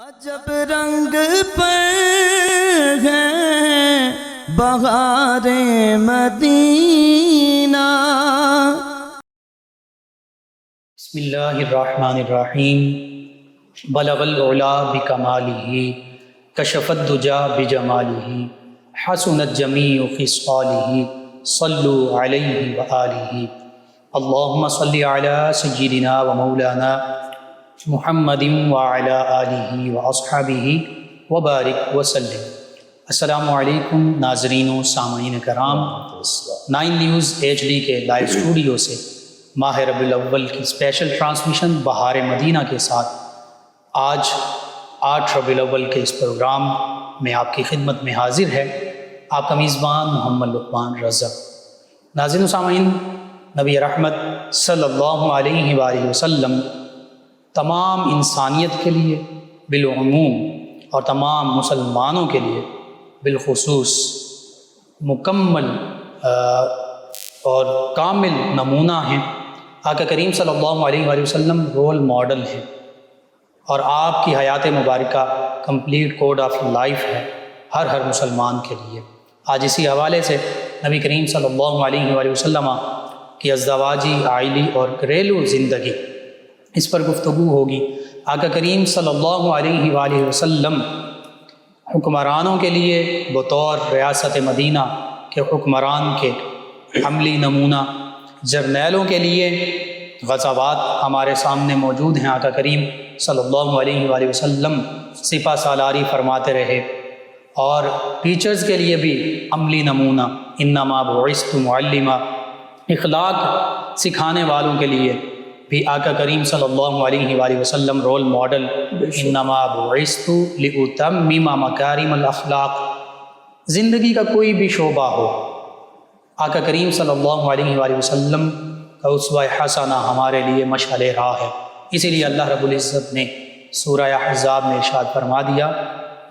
عجب رنگ پر ہے بہار مدینہ۔ بسم اللہ الرحمن الرحیم۔ بلغ العلا بکمالہ، کشف الدجا بجمالہ، حسنت جمیع خصالہ، صلوا علیہ وآلہ۔ اللہم صلی علی سیدنا و مولانا محمد وعلی آلہ واصحابہ وبارک وسلم۔ السلام علیکم ناظرین و سامعین کرام، 9 نیوز HD کے لائیو اسٹوڈیو سے ماہ ربیع الاول کی اسپیشل ٹرانسمیشن بہار مدینہ کے ساتھ آج 8 ربیع الاول کے اس پروگرام میں آپ کی خدمت میں حاضر ہے آپ کا میزبان محمد لقمان رضا۔ ناظرین و سامعین، نبی رحمت صلی اللہ علیہ وآلہ وسلم تمام انسانیت کے لیے بالعموم اور تمام مسلمانوں کے لیے بالخصوص مکمل اور کامل نمونہ ہیں۔ آقا کریم صلی اللہ علیہ وآلہ وسلم رول ماڈل ہیں اور آپ کی حیات مبارکہ کمپلیٹ کوڈ آف لائف ہے ہر مسلمان کے لیے۔ آج اسی حوالے سے نبی کریم صلی اللہ علیہ وآلہ وسلم کی ازدواجی، عائلی اور گھریلو زندگی، اس پر گفتگو ہوگی۔ آقا کریم صلی اللہ علیہ وآلہ وسلم حکمرانوں کے لیے بطور ریاست مدینہ کے حکمران کے عملی نمونہ، جرنیلوں کے لیے غزوات ہمارے سامنے موجود ہیں۔ آقا کریم صلی اللہ علیہ وآلہ وسلم سپہ سالاری فرماتے رہے، اور ٹیچرز کے لیے بھی عملی نمونہ، انما بعثت معلما، اخلاق سکھانے والوں کے لیے بھی آقا کریم صلی اللہ علیہ وآلہ وسلم رول ماڈل، انما بعثت لأتمم مکارم الاخلاق۔ زندگی کا کوئی بھی شعبہ ہو، آقا کریم صلی اللہ علیہ وآلہ وسلم کا اسوہ حسنہ ہمارے لیے مشعل راہ ہے۔ اسی لیے اللہ رب العزت نے سورہ احزاب میں ارشاد فرما دیا،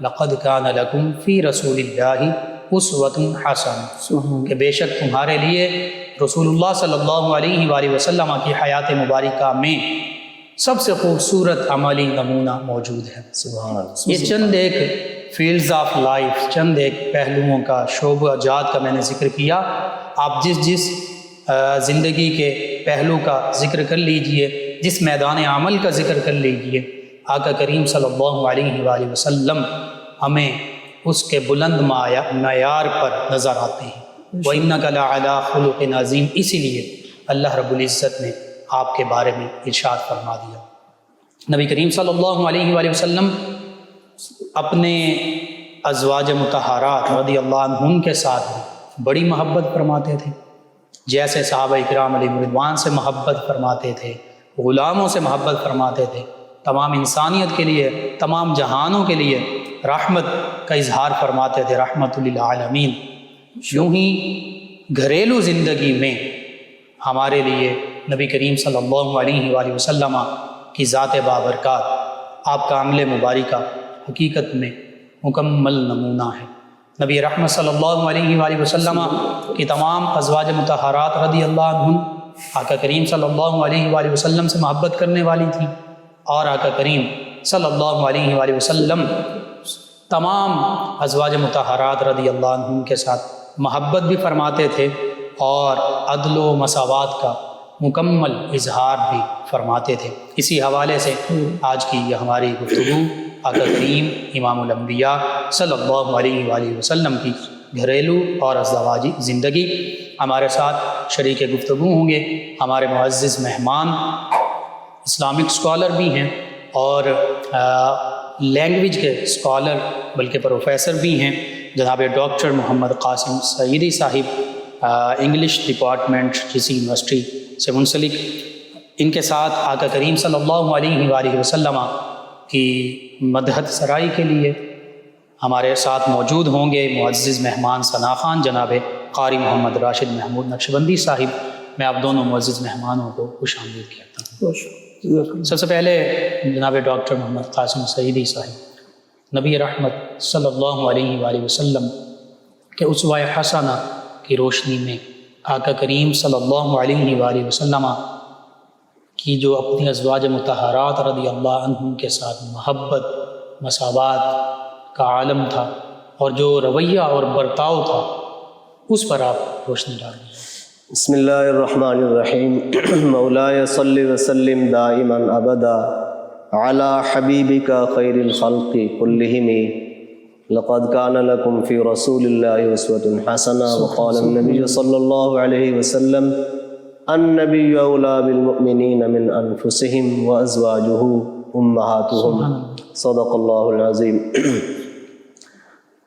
لقد کان لکم فی رسول اللہ اسوۃ حسنہ، کہ بے شک تمہارے لیے رسول اللہ صلی اللہ علیہ وآلہ وسلم کی حیات مبارکہ میں سب سے خوبصورت عملی نمونہ موجود ہے۔ یہ چند ایک فیلڈز آف لائف، چند ایک پہلوؤں کا، شعبہ جات کا میں نے ذکر کیا۔ آپ جس زندگی کے پہلو کا ذکر کر لیجئے، جس میدان عمل کا ذکر کر لیجئے، آقا کریم صلی اللہ علیہ وآلہ وسلم ہمیں اس کے بلند معیار پر نظر آتے ہیں۔ وَإِنَّكَ لَعَلَىٰ خُلُقٍ عَظِيمٍ، اسی لیے اللہ رب العزت نے آپ کے بارے میں ارشاد فرما دیا۔ نبی کریم صلی اللہ علیہ وآلہ وسلم اپنے ازواج مطہرات رضی اللہ عنہم کے ساتھ بڑی محبت فرماتے تھے، جیسے صحابہ اکرام علیہم رضوان سے محبت فرماتے تھے، غلاموں سے محبت فرماتے تھے، تمام انسانیت کے لیے، تمام جہانوں کے لیے رحمت کا اظہار فرماتے تھے، رحمت للعالمین۔ یوں ہی گھریلو زندگی میں ہمارے لیے نبی کریم صلی اللہ علیہ وآلہ وسلم کی ذات بابرکات، آپ کا عمل مبارکہ حقیقت میں مکمل نمونہ ہے۔ نبی رحمت صلی اللہ علیہ وآلہ وسلم کی تمام ازواج مطہرات رضی اللہ عنہم آقا کریم صلی اللہ علیہ وآلہ وسلم سے محبت کرنے والی تھیں، اور آقا کریم صلی اللہ علیہ وآلہ وسلم تمام ازواج مطہرات رضی اللہ عنہم کے ساتھ محبت بھی فرماتے تھے، اور عدل و مساوات کا مکمل اظہار بھی فرماتے تھے۔ اسی حوالے سے آج کی یہ ہماری گفتگو آقا کریم امام الانبیاء صلی اللہ علیہ وآلہ وسلم کی گھریلو اور ازدواجی زندگی۔ ہمارے ساتھ شریک گفتگو ہوں گے ہمارے معزز مہمان، اسلامک اسکالر بھی ہیں اور لینگویج کے اسکالر بلکہ پروفیسر بھی ہیں، جناب ڈاکٹر محمد قاسم سعیدی صاحب، انگلش ڈپارٹمنٹ کسی یونیورسٹی سے منسلک۔ ان کے ساتھ آقا کریم صلی اللہ علیہ وآلہ وسلم کی مدحت سرائی کے لیے ہمارے ساتھ موجود ہوں گے معزز مہمان ثنا خان جناب قاری محمد راشد محمود نقشبندی صاحب۔ میں آپ دونوں معزز مہمانوں کو خوش آمدید کہتا ہوں۔ سب سے پہلے جناب ڈاکٹر محمد قاسم سعیدی صاحب، نبی رحمت صلی اللہ علیہ وآلہ وسلم کے اسوہ حسنہ کی روشنی میں آقا کریم صلی اللہ علیہ وآلہ وسلم کی جو اپنی ازواج مطہرات رضی اللہ عنہم کے ساتھ محبت، مساوات کا عالم تھا اور جو رویہ اور برتاؤ تھا اس پر آپ روشنی ڈال دیں۔ بسم اللہ الرحمن الرحیم۔ مولاي صل وسلم دائما ابدا علی حبیبک خیر الخلق کلہم لقد کان لکم فی رسول اللہ اسوۃ حسنہ وقال النبی صلی اللہ علیہ وسلم النبی اولی بالمؤمنین من انفسہم وازواجہ امہاتہم صدق اللہ العظیم۔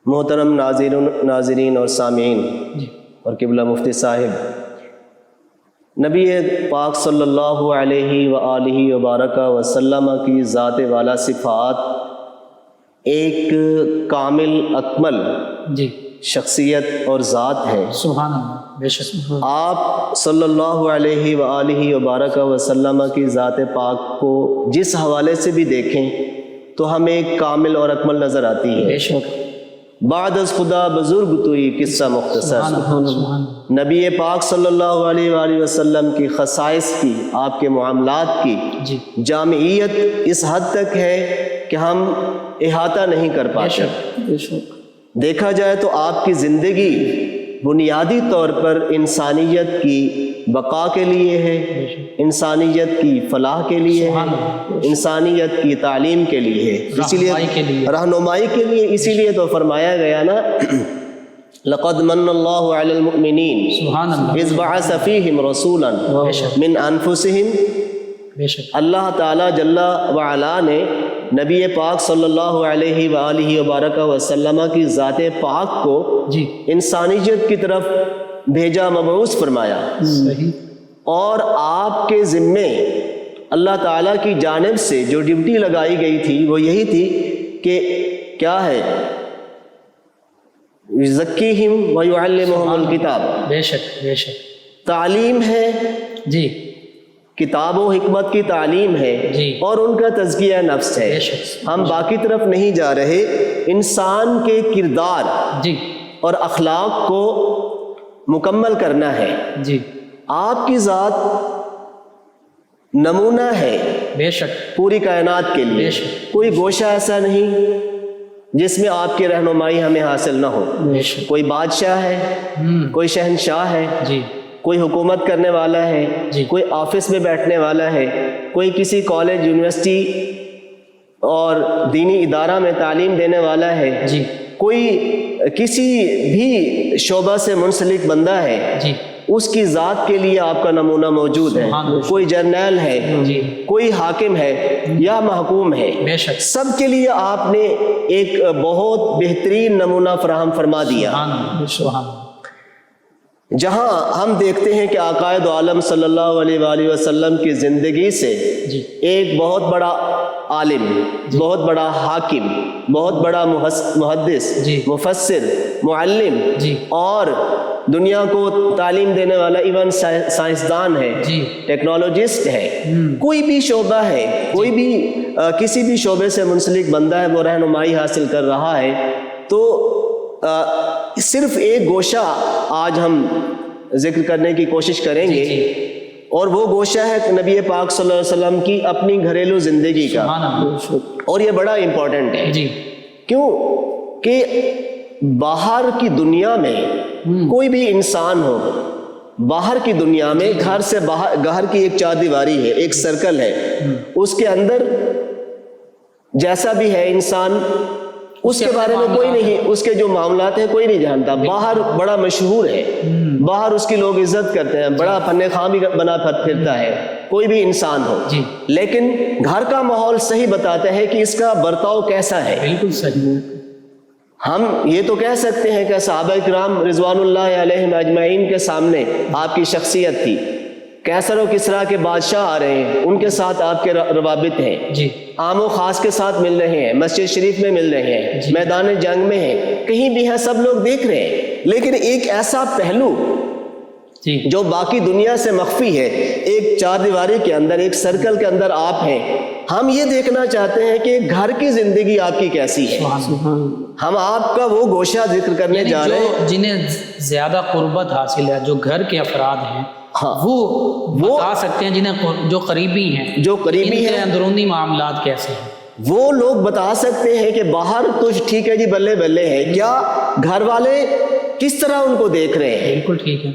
محترم ناظرین اور سامعین اور قبلہ مفتی صاحب، نبی پاک صلی اللہ علیہ وآلہ وبارک وسلم کی ذات والا صفات ایک کامل اکمل شخصیت اور ذات ہے۔ سبحان اللہ، بے شک آپ صلی اللہ علیہ وآلہ وبارک وسلم کی ذات پاک کو جس حوالے سے بھی دیکھیں تو ہمیں ایک کامل اور اکمل نظر آتی ہے۔ بے شک بعد از خدا بزرگ توئی قصہ مختصر۔ نبی پاک صلی اللہ علیہ وآلہ وسلم کی خصائص کی، آپ کے معاملات کی جامعیت اس حد تک ہے کہ ہم احاطہ نہیں کر پاتے۔ دیکھا جائے تو آپ کی زندگی بنیادی طور پر انسانیت کی بقا کے لیے ہے، انسانیت کی فلاح کے لیے ہے، انسانیت کی تعلیم کے لیے ہے، اسی لیے رہنمائی کے لیے، اسی لیے تو فرمایا گیا نا لقد من اللہ علی المؤمنین اذ بعث فیہم رسولا من انفسہم۔ اللہ تعالیٰ جل وعلا نے نبی پاک صلی اللہ علیہ وآلہ وبارک وسلم کی ذات پاک کو انسانیت کی طرف بھیجا، مبعوث فرمایا، اور آپ کے ذمے اللہ تعالیٰ کی جانب سے جو ڈیوٹی لگائی گئی تھی وہ یہی تھی کہ کیا ہے، یزکیہم ویعلمہم الکتاب، بے شک بے شک تعلیم ہے، جی کتاب و حکمت کی تعلیم ہے، اور ان کا تزکیہ نفس ہے۔ ہم باقی طرف نہیں جا رہے، انسان کے کردار اور اخلاق کو مکمل کرنا ہے۔ آپ کی ذات نمونہ ہے بے شک پوری کائنات کے لیے، کوئی گوشہ ایسا نہیں جس میں آپ کی رہنمائی ہمیں حاصل نہ ہو۔ کوئی بادشاہ ہے، کوئی شہنشاہ ہے، کوئی حکومت کرنے والا ہے، کوئی آفس میں بیٹھنے والا ہے، کوئی کسی کالج، یونیورسٹی اور دینی ادارہ میں تعلیم دینے والا ہے، کوئی کسی بھی شعبہ سے منسلک بندہ ہے، اس کی ذات کے لیے آپ کا نمونہ موجود ہے۔ کوئی جرنیل ہے، کوئی حاکم ہے یا محکوم ہے، سب کے لیے آپ نے ایک بہت بہترین نمونہ فراہم فرما دیا۔ جہاں ہم دیکھتے ہیں کہ عقائد عالم صلی اللہ علیہ وآلہ وسلم کی زندگی سے ایک بہت بڑا عالم، بہت بڑا حاکم، بہت بڑا محدث، مفسر، معلم اور دنیا کو تعلیم دینے والا ایون سائنسدان ہے، ٹیکنالوجسٹ ہے، کوئی بھی شعبہ ہے، کوئی بھی کسی بھی شعبے سے منسلک بندہ ہے، وہ رہنمائی حاصل کر رہا ہے، تو صرف ایک گوشہ آج ہم ذکر کرنے کی کوشش کریں گے، اور وہ گوشہ ہے نبی پاک صلی اللہ علیہ وسلم کی اپنی گھریلو زندگی کا، اور یہ بڑا امپورٹنٹ ہے۔ کیوں کہ باہر کی دنیا میں کوئی بھی انسان ہو، باہر کی دنیا میں گھر سے باہر، گھر کی ایک چار دیواری ہے، ایک سرکل ہے، اس کے اندر جیسا بھی ہے انسان، اس کے بارے میں کوئی نہیں، اس کے جو معاملات ہیں کوئی نہیں جانتا۔ باہر بڑا مشہور ہے، باہر اس کی لوگ عزت کرتے ہیں، بڑا فن خواہ بھی بنا پھرتا ہے، کوئی بھی انسان ہو، لیکن گھر کا ماحول صحیح بتاتا ہے کہ اس کا برتاؤ کیسا ہے۔ بالکل صحیح۔ ہم یہ تو کہہ سکتے ہیں کہ صحابہ کرام رضوان اللہ علیہم اجمعین کے سامنے آپ کی شخصیت تھی، کیسر و کسریٰ کے بادشاہ آ رہے ہیں، ان کے ساتھ آپ کے روابط ہیں، عام و خاص کے ساتھ مل رہے ہیں، مسجد شریف میں مل رہے ہیں، میدان جنگ میں ہیں، کہیں بھی ہیں، سب لوگ دیکھ رہے ہیں، لیکن ایک ایسا پہلو جو باقی دنیا سے مخفی ہے، ایک چار دیواری کے اندر، ایک سرکل کے اندر آپ ہیں، ہم یہ دیکھنا چاہتے ہیں کہ گھر کی زندگی آپ کی کیسی ہے۔ ہم آپ کا وہ گوشہ ذکر کرنے جا رہے ہیں جنہیں زیادہ قربت حاصل ہے، جو گھر کے افراد ہیں، وہ بتا سکتے ہیں، جنہیں جو قریبی ہیں، جو قریبی ان کے ہیں، اندرونی معاملات کیسے ہیں۔ وہ لوگ بتا سکتے ہیں کہ باہر تو ٹھیک ہے جی بلے بلے ہے، کیا گھر والے کس طرح ان کو دیکھ رہے ہیں؟ بالکل ٹھیک ہے،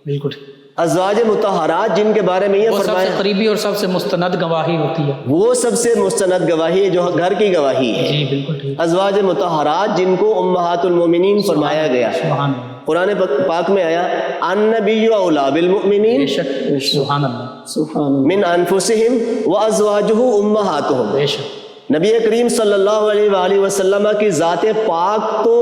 بالکل ٹھیک۔ ازواج مطہرات جن کے بارے میں یہ وہ سب سے فرمایا، قریبی اور سب سے مستند گواہی ہوتی ہے۔ وہ سب سے مستند گواہی ہے جو گھر کی گواہی ہے۔ جی بالکل ٹھیک، ازواج مطہرات جن کو امہات المومنین فرمایا گیا، سبحان اللہ، قرآن پاک میں آیا النبی اولیٰ بالمؤمنین بے شک، سبحان اللہ، من انفسہم وازواجہ امہاتہم۔ بے شک، نبی کریم صلی اللہ علیہ وآلہ وسلم کی ذات پاک تو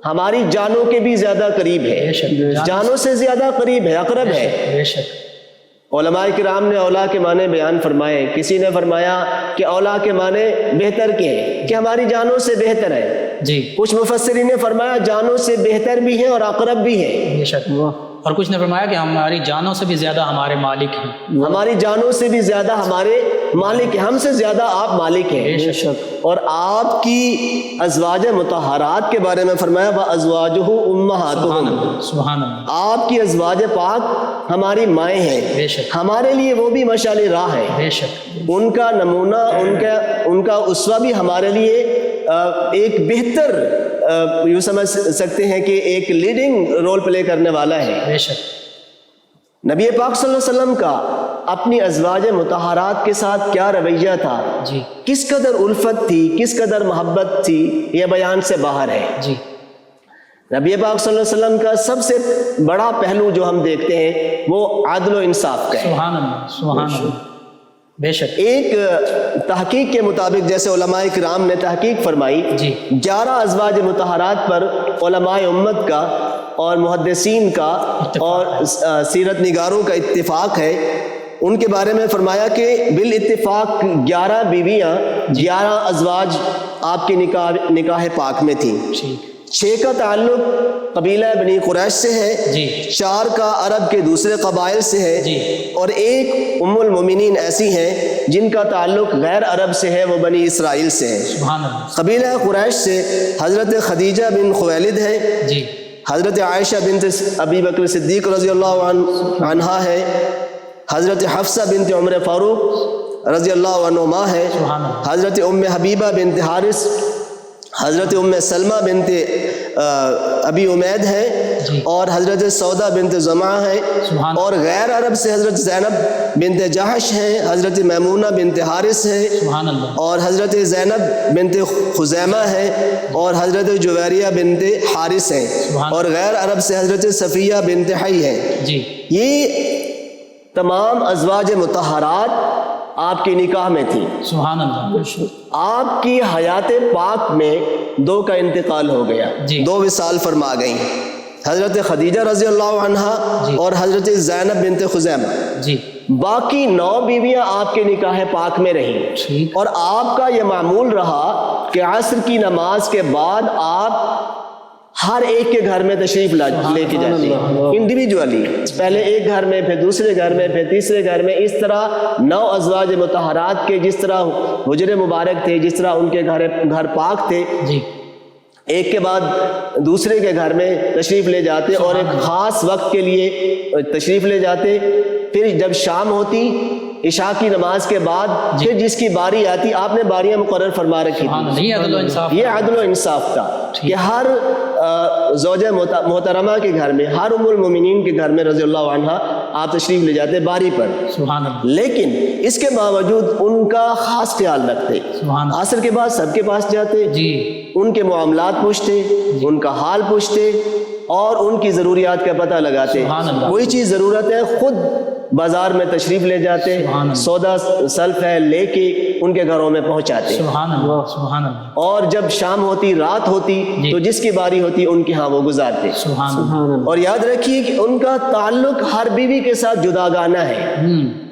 ہماری جانوں کے بھی زیادہ قریب ہے، بے شک، جانوں سے زیادہ قریب ہے، اقرب ہے۔ بے شک، علماء کرام نے اولیٰ کے معنی بیان فرمائے، کسی نے فرمایا کہ اولیٰ کے معنی بہتر کے ہیں، کہ ہماری جانوں سے بہتر ہے۔ جی کچھ مفسرین نے فرمایا جانوں سے بہتر بھی ہیں اور اقرب بھی ہیں، بے شک، اور کچھ نے فرمایا کہ ہماری جانوں سے بھی زیادہ ہمارے مالک ہیں۔ ہماری جانوں سے بھی زیادہ ہمارے مالک ہیں، ہم سے زیادہ آپ مالک ہیں۔ بے شک، اور آپ کی ازواج مطہرات کے بارے میں فرمایا وازواجہ امہاتہم، سبحان اللہ، آپ کی ازواج پاک ہماری مائیں ہیں، بے شک، ہمارے لیے وہ بھی مشعل راہ ہے، بے شک، ان کا نمونہ، ان کا اسوہ بھی ہمارے لیے ایک بہتر یوں سمجھ سکتے ہیں کہ ایک لیڈنگ رول پلے کرنے والا ہے۔ بے شک، نبی پاک صلی اللہ علیہ وسلم کا اپنی ازواج مطہرات کے ساتھ کیا رویہ تھا، جی کس قدر الفت تھی، کس قدر محبت تھی، یہ بیان سے باہر ہے۔ جی، نبی پاک صلی اللہ علیہ وسلم کا سب سے بڑا پہلو جو ہم دیکھتے ہیں وہ عدل و انصاف کا ہے۔ سبحان اللہ، سبحان اللہ، بے شک، ایک تحقیق کے مطابق جیسے علماء کرام نے تحقیق فرمائی، جی 11 ازواج مطہرات پر علماء امت کا اور محدثین کا اور سیرت نگاروں کا اتفاق ہے۔ ان کے بارے میں فرمایا کہ بالاتفاق 11 بیویاں، 11 ازواج آپ کے نکاح پاک میں تھیں۔ ٹھیک، 6 کا تعلق قبیلہ بنی قریش سے ہے، جی 4 کا عرب کے دوسرے قبائل سے ہے، جی، اور 1 ام المومنین ایسی ہیں جن کا تعلق غیر عرب سے ہے، وہ بنی اسرائیل سے ہے۔ سبحان اللہ، قبیلہ قریش سے حضرت خدیجہ بن خویلد ہے، جی حضرت عائشہ بنت ابی بکر صدیق رضی اللہ عنہا ہے، حضرت حفصہ بنت عمر فاروق رضی اللہ عنہما ہے، سبحان اللہ، حضرت ام حبیبہ بنت حارث، حضرت ام سلمہ بنت ابی عمید ہے، جی اور حضرت سودا بنت زمعہ ہے، سبحان اور غیر عرب سے حضرت زینب بنت جہش ہے، حضرت میمونہ بنت حارث ہے، سبحان اللہ، اور حضرت زینب بنت خزیمہ ہے، اور حضرت جویریہ بنت حارث ہے، سبحان اور غیر عرب سے حضرت صفیہ بنت حی ہے۔ جی یہ تمام ازواج مطہرات آپ کے نکاح میں تھی۔ سبحان اللہ، آپ کی حیات پاک میں 2 کا انتقال ہو گیا، جی 2 وصال فرما گئیں، حضرت خدیجہ رضی اللہ عنہا جی اور حضرت زینب بنت خزیمہ۔ جی باقی 9 بیویاں آپ کے نکاح پاک میں رہیں، ٹھیک، اور آپ کا یہ معمول رہا کہ عصر کی نماز کے بعد آپ ہر ایک کے گھر میں تشریف لے کے جاتے ہیں انڈیویجولی، پہلے ایک گھر میں، پھر دوسرے گھر میں، پھر تیسرے گھر میں، اس طرح 9 ازواج مطہرات کے جس طرح حجر مبارک تھے، جس طرح ان کے گھر پاک تھے، جی ایک کے بعد دوسرے کے گھر میں تشریف لے جاتے اور ایک خاص وقت کے لیے تشریف لے جاتے۔ پھر جب شام ہوتی عشاء کی نماز کے بعد پھر جس کی باری آتی، آپ نے باریاں مقرر فرما رکھی تھی۔ یہ عدل و انصاف، یہ عدل و انصاف تھا کہ ہر زوجہ محترمہ کے گھر میں، ہر ام المومنین کے گھر میں رضی اللہ عنہ آپ تشریف لے جاتے باری پر، سبحان اللہ، لیکن اس کے باوجود ان کا خاص خیال رکھتے۔ سبحان اللہ، عصر کے بعد سب کے پاس جاتے، جی ان کے معاملات پوچھتے، ان کا حال پوچھتے، اور ان کی ضروریات کا پتہ لگاتے۔ سبحان اللہ، کوئی چیز ضرورت ہے خود بازار میں تشریف لے جاتے، سبحان اللہ، سودا سلف ہے لے کے ان کے گھروں میں پہنچاتے، سبحان اللہ، سبحان اللہ، اور جب شام ہوتی، رات ہوتی جی تو جس کی باری ہوتی ان کے ہاں وہ گزارتے۔ سبحان اللہ، اور یاد رکھیے کہ ان کا تعلق ہر بیوی کے ساتھ جداگانہ ہے،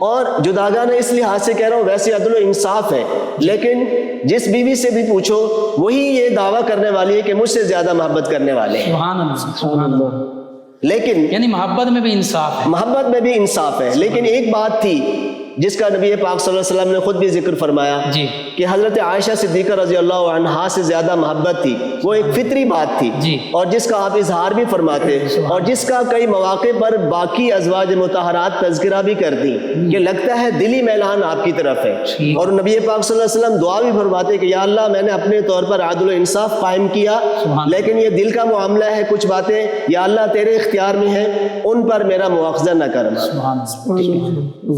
اور جداگانہ اس لحاظ سے کہہ رہا ہوں، ویسے عدل و انصاف ہے، لیکن جس بیوی سے بھی پوچھو وہی یہ دعویٰ کرنے والی ہے کہ مجھ سے زیادہ محبت کرنے والے ہیں، سبحان اللہ، سبحان اللہ، لیکن یعنی محبت میں بھی انصاف ہے۔ محبت میں بھی انصاف ہے۔ لیکن ایک بات تھی جس کا نبی پاک صلی اللہ علیہ وسلم نے خود بھی ذکر فرمایا جی کہ حضرت عائشہ صدیقہ رضی اللہ عنہا سے زیادہ محبت تھی، وہ ایک فطری بات تھی جی اور جس کا آپ اظہار بھی فرماتے اور جس کا کئی مواقع پر باقی ازواج مطہرات تذکرہ بھی کرتی کہ لگتا ہے دلی میلان آپ کی طرف ہے، اور نبی پاک صلی اللہ علیہ وسلم دعا بھی فرماتے کہ یا اللہ میں نے اپنے طور پر عدل و انصاف قائم کیا، لیکن یہ دل کا معاملہ ہے، کچھ باتیں یا اللہ تیرے اختیار میں ہیں، ان پر میرا مواخذہ نہ کرنا،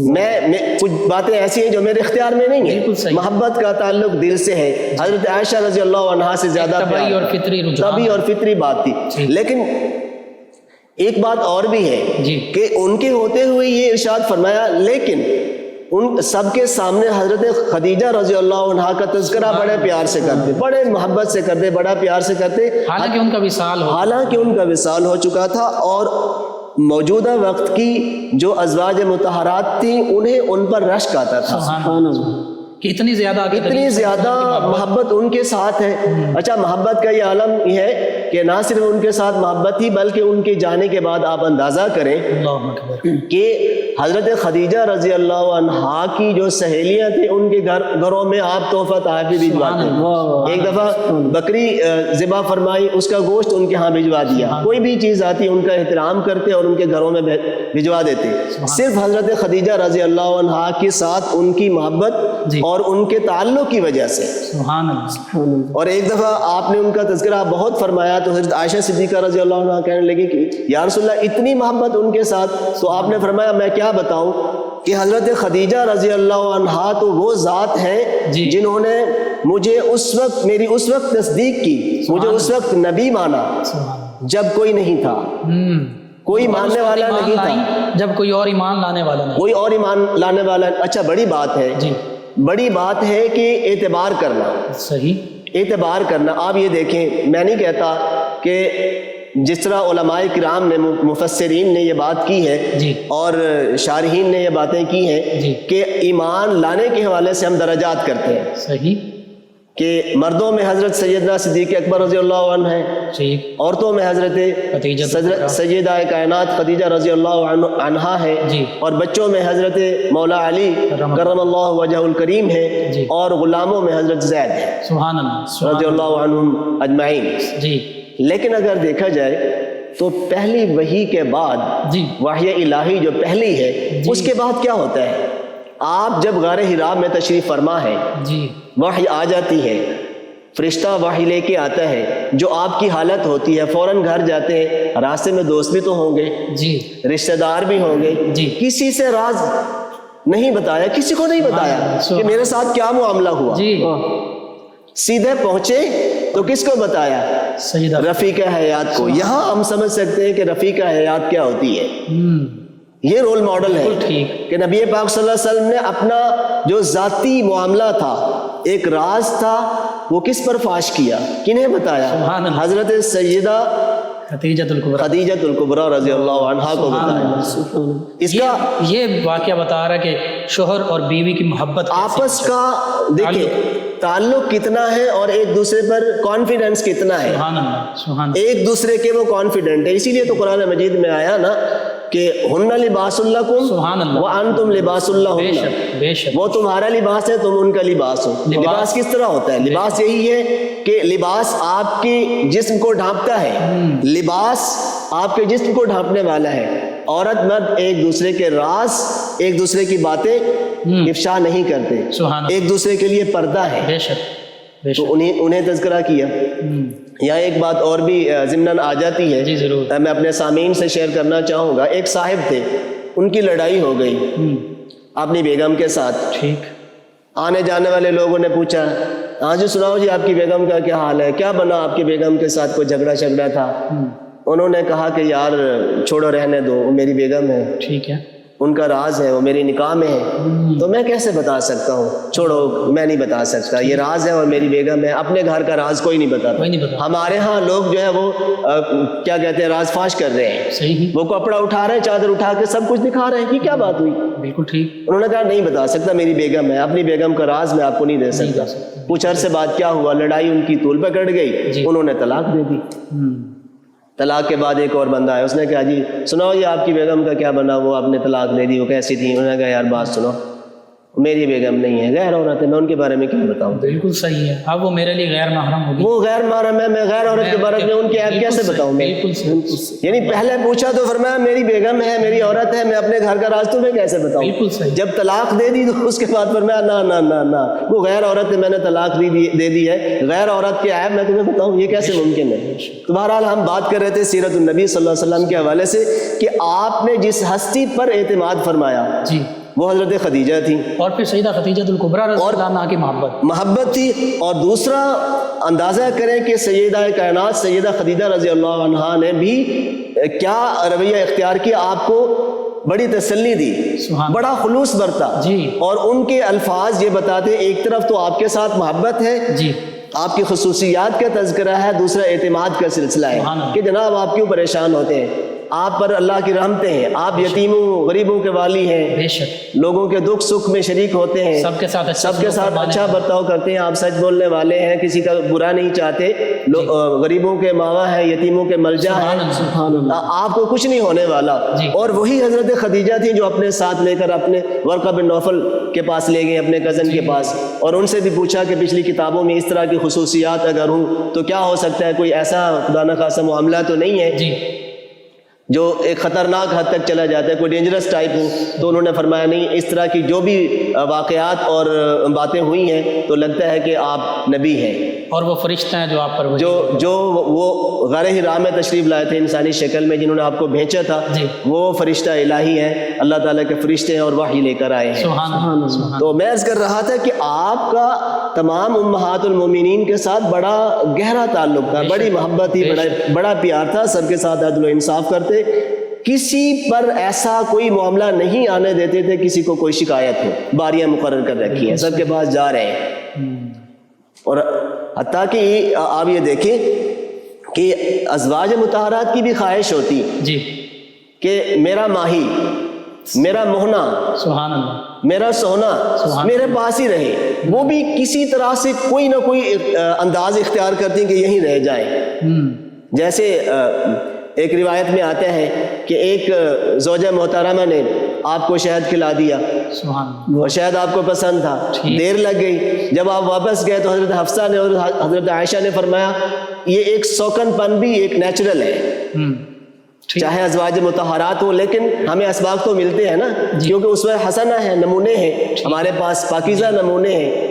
میں کچھ باتیں ایسی ہیں جو میرے اختیار میں نہیں ہیں، محبت کا تعلق دل سے ہے، حضرت عائشہ رضی اللہ عنہا سے زیادہ طبعی اور فطری رجحان، طبعی اور فطری بات تھی۔ لیکن ایک بات اور بھی ہے کہ ان کے ہوتے ہوئے یہ ارشاد فرمایا لیکن ان سب کے سامنے حضرت خدیجہ رضی اللہ عنہا کا تذکرہ بڑے پیار سے کرتے، بڑے محبت سے کرتے، بڑا پیار سے کرتے، حالانکہ ان کا وصال ہو چکا تھا اور موجودہ وقت کی جو ازواج مطہرات تھیں انہیں ان پر رشک آتا تھا، کہ اتنی زیادہ محبت ان کے ساتھ ہے۔ اچھا، محبت کا یہ عالم یہ ہے کہ نہ صرف ان کے ساتھ محبت تھی بلکہ ان کے جانے کے بعد آپ اندازہ کریں کہ حضرت خدیجہ رضی اللہ عنہا کی جو سہیلیاں تھیں ان کے گھروں میں آپ تحفہ تحائف بھجواتے، ایک دفعہ بکری ذبح فرمائی، اس کا گوشت ان کے ہاں بھجوا دیا، کوئی بھی چیز آتی ان کا احترام کرتے اور ان کے گھروں میں بھجوا دیتے۔ صرف حضرت خدیجہ رضی اللہ عنہا کے ساتھ ان کی محبت اور ان کے تعلق کی وجہ سے، سبحان اللہ۔ اور ایک دفعہ آپ نے ان کا تذکرہ بہت فرمایا تو حضرت عائشہ صدیقہ رضی اللہ عنہ کہنے لگی کہ یا رسول اللہ اتنی محبت ان کے ساتھ، تو آپ نے فرمایا میں کیا بتاؤں کہ حضرت خدیجہ رضی اللہ عنہا تو وہ ذات ہیں جنہوں نے مجھے اس وقت، میری اس وقت تصدیق کی، مجھے اس وقت نبی مانا جب کوئی نہیں تھا، کوئی ماننے والا نہیں تھا، جب کوئی اور ایمان لانے والا نہیں، کوئی اور ایمان لانے والا۔ اچھا، بڑی بات ہے، بڑی بات ہے کہ اعتبار کرنا، صحیح اعتبار کرنا۔ آپ یہ دیکھیں، میں نہیں کہتا کہ جس طرح علماء کرام نے، مفسرین نے یہ بات کی ہے اور شارحین نے یہ باتیں کی ہیں کہ ایمان لانے کے حوالے سے ہم درجات کرتے ہیں، صحیح، کہ مردوں میں حضرت سیدنا صدیق اکبر رضی اللہ عنہ ہیں، عورتوں میں حضرت سیدہ کائنات خدیجہ رضی اللہ عنہا ہے، اور بچوں میں حضرت مولا علی کرم اللہ وجہ الکریم ہے، اور غلاموں میں حضرت زید ہے رضی اللہ عنہم اجمعین۔ لیکن اگر دیکھا جائے تو پہلی وحی کے بعد، وحی الہی جو پہلی ہے، اس کے بعد کیا ہوتا ہے؟ آپ جب غار حرا میں تشریف فرما ہے، وحی آ جاتی ہے، فرشتہ وحی لے کے آتا ہے، جو آپ کی حالت ہوتی ہے فوراً گھر جاتے ہیں، راستے میں دوست بھی تو ہوں گے، رشتہ دار بھی ہوں گے، کسی سے راز نہیں بتایا، کسی کو نہیں بتایا کہ میرے ساتھ کیا معاملہ ہوا، سیدھے پہنچے تو کس کو بتایا؟ رفیق حیات کو۔ یہاں ہم سمجھ سکتے ہیں کہ رفیق حیات کیا ہوتی ہے، یہ رول ماڈل ہے کہ نبی پاک صلی اللہ علیہ وسلم نے اپنا جو ذاتی معاملہ تھا، ایک راز تھا، وہ کس پر فاش کیا، کنہیں بتایا؟ حضرت سیدہ خدیجہ الکبریٰ رضی اللہ عنہا کو بتایا۔ اس کا یہ واقعہ بتا رہا ہے کہ شوہر اور بیوی کی محبت آپس کا دیکھیں تعلق کتنا ہے اور ایک دوسرے پر کانفیڈنس کتنا ہے، ایک دوسرے کے وہ کانفیڈنٹ ہے۔ اسی لیے تو قرآن مجید میں آیا نا کہ ہن لباس لکم وانتم لباس لہن، وہ تمہارا لباس ہے، تم ان کا لباس ہو۔ لباس کس طرح ہوتا ہے؟ لباس یہی ہے کہ لباس آپ کے جسم کو ڈھانپتا ہے، لباس آپ کے جسم کو ڈھانپنے والا ہے۔ عورت مرد ایک دوسرے کے راز، ایک دوسرے کی باتیں افشا نہیں کرتے، ایک دوسرے کے لیے پردہ ہے، تو انہیں تذکرہ کیا۔ یہاں ایک بات اور بھی ضمناً آ جاتی ہے، میں اپنے سامعین سے شیئر کرنا چاہوں گا۔ ایک صاحب تھے، ان کی لڑائی ہو گئی اپنی بیگم کے ساتھ، آنے جانے والے لوگوں نے پوچھا ہاں جی سناؤ جی آپ کی بیگم کا کیا حال ہے، کیا بنا آپ کی بیگم کے ساتھ، کوئی جھگڑا تھا؟ انہوں نے کہا کہ یار چھوڑو رہنے دو، وہ میری بیگم ہے، ٹھیک ہے، ان کا راز ہے، وہ میری نکاح میں ہے، تو میں کیسے بتا سکتا ہوں؟ چھوڑو، میں نہیں بتا سکتا، یہ راز ہے اور میری بیگم ہے۔ اپنے گھر کا راز کوئی نہیں بتاتا۔ ہمارے ہاں لوگ جو ہے وہ کیا کہتے ہیں، راز فاش کر رہے ہیں، وہ کپڑا اٹھا رہے ہیں، چادر اٹھا کے سب کچھ دکھا رہے ہیں کہ کیا بات ہوئی۔ بالکل ٹھیک۔ انہوں نے کہا نہیں بتا سکتا، میری بیگم ہے، اپنی بیگم کا راز میں آپ کو نہیں دے سکتا۔ کچھ عرصے بعد کیا ہوا، لڑائی ان کی طول پہ کٹ گئی، انہوں نے طلاق دے دی۔ طلاق کے بعد ایک اور بندہ آیا، اس نے کہا جی سناؤ یہ آپ کی بیگم کا کیا بنا، وہ آپ نے طلاق دے دی، وہ کیسی تھی؟ انہوں نے کہا یار بات سنو، میری بیگم نہیں ہے، غیر عورت ہے، میں ان کے بارے میں کیا بتاؤں؟ بالکل صحیح ہے، اب وہ میرے لیے غیر محرم ہوگی، وہ غیر محرم ہے، میں غیر عورت کے بارے میں ان کے عیب کیسے بتاؤں میں؟ بالکل صحیح، یعنی پہلے پوچھا تو فرمایا میری بیگم ہے، میری عورت ہے، میں اپنے گھر کا راز تمہیں کیسے بتاؤں؟ بالکل صحیح، جب طلاق دے دی تو اس کے بعد فرمایا نا نا نا نا وہ غیر عورت ہے، میں نے طلاق دے دی ہے، غیر عورت کے عیب میں تمہیں بتاؤں، یہ کیسے ممکن ہے؟ تو بہرحال ہم بات کر رہے تھے سیرت النبی صلی اللہ علیہ وسلم کے حوالے سے کہ آپ نے جس ہستی پر اعتماد فرمایا جی، وہ حضرت خدیجہ تھی، اور پھر سیدہ خدیجہ الکبریٰ رضی اللہ عنہا کی محبت تھی، اور دوسرا اندازہ کریں کہ سیدہ کائنات سیدہ خدیجہ رضی اللہ عنہا نے بھی کیا رویہ اختیار کیا، آپ کو بڑی تسلی دی، بڑا خلوص برتا، جی، اور ان کے الفاظ یہ بتاتے ایک طرف تو آپ کے ساتھ محبت ہے، جی، آپ کی خصوصیات کا تذکرہ ہے، دوسرا اعتماد کا سلسلہ ہے کہ جناب آپ کیوں پریشان ہوتے ہیں، آپ پر اللہ کی رحمتیں ہیں، آپ یتیموں غریبوں کے والی ہیں، بے شک لوگوں کے دکھ سکھ میں شریک ہوتے ہیں، سب کے ساتھ اچھا برتاؤ کرتے ہیں، آپ سچ بولنے والے ہیں، کسی کا برا نہیں چاہتے، غریبوں کے ماوا ہیں، یتیموں کے ملجا ہیں، آپ کو کچھ نہیں ہونے والا۔ اور وہی حضرت خدیجہ تھی جو اپنے ساتھ لے کر اپنے ورقہ بن نوفل کے پاس لے گئے، اپنے کزن کے پاس، اور ان سے بھی پوچھا کہ پچھلی کتابوں میں اس طرح کی خصوصیات اگر ہوں تو کیا ہو سکتا ہے، کوئی ایسا خدا نخواستہ معاملہ تو نہیں ہے جو ایک خطرناک حد تک چلا جاتا ہے، کوئی ڈینجرس ٹائپ ہو؟ تو انہوں نے فرمایا نہیں، اس طرح کی جو بھی واقعات اور باتیں ہوئی ہیں تو لگتا ہے کہ آپ نبی ہیں، اور وہ فرشتہ ہیں جو آپ پر جو وہ غار حرا میں تشریف لائے تھے انسانی شکل میں، جنہوں نے آپ کو بھیجا تھا، وہ فرشتہ الہی ہیں، اللہ تعالیٰ کے فرشتے ہیں اور وحی لے کر آئے ہیں۔ تو میں عرض کر رہا تھا کہ آپ کا تمام امہات المومنین کے ساتھ بڑا گہرا تعلق تھا، بڑی محبت تھی، بڑا پیار تھا، سب کے ساتھ عدل و انصاف کرتے، کسی پر ایسا کوئی معاملہ نہیں آنے دیتے تھے کسی کو کوئی شکایت ہو، باریاں مقرر کر رکھی ہیں، سب کے پاس جا رہے ہیں، اور حتیٰ کہ آپ یہ دیکھیں کہ ازواج مطہرات کی بھی خواہش ہوتی کہ میرا ماہی، میرا موہنا، سبحان اللہ، میرا سونا میرے پاس ہی رہے، وہ بھی کسی طرح سے کوئی نہ کوئی انداز اختیار کرتی کہ یہیں رہ جائیں۔ جیسے ایک روایت میں آتا ہے کہ ایک زوجہ محترمہ نے آپ کو شہد کھلا دیا، اور شہد آپ کو پسند تھا، دیر لگ گئی، جب آپ واپس گئے تو حضرت حفصہ نے اور حضرت عائشہ نے فرمایا یہ ایک سوکن پن بھی ایک نیچرل ہے، چاہے ازواج مطہرات ہوں، لیکن ہمیں اسباق تو ملتے ہیں نا، کیونکہ اسوہ حسنہ ہے، نمونے ہیں ہمارے پاس، پاکیزہ نمونے ہیں،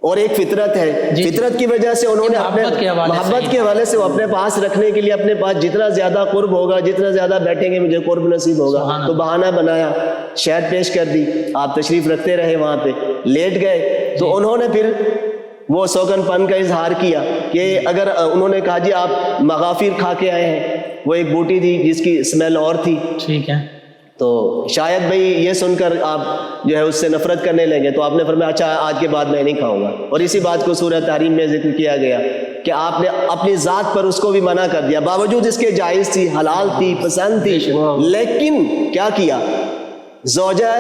اور ایک فطرت ہے، فطرت کی وجہ سے انہوں نے اپنے محبت کے حوالے سے وہ اپنے پاس رکھنے کے لیے اپنے پاس جتنا زیادہ قرب ہوگا، جتنا زیادہ بیٹھیں گے مجھے قرب نصیب ہوگا، تو بہانہ بنایا، شہد پیش کر دی، آپ تشریف رکھتے رہے، وہاں پہ لیٹ گئے، تو انہوں نے پھر وہ سوگن پن کا اظہار کیا کہ اگر انہوں نے کہا جی آپ مغافیر کھا کے آئے ہیں، وہ ایک بوٹی تھی جس کی اسمیل اور تھی، ٹھیک ہے، تو شاید بھئی یہ سن کر آپ جو ہے اس سے نفرت کرنے لگے، تو آپ نے فرمایا اچھا آج کے بعد میں نہیں کھاؤں گا، اور اسی بات کو سورہ تحریم میں ذکر کیا گیا کہ آپ نے اپنی ذات پر اس کو بھی منع کر دیا، باوجود اس کے جائز تھی، حلال تھی، پسند تھی، لیکن کیا کیا، زوجہ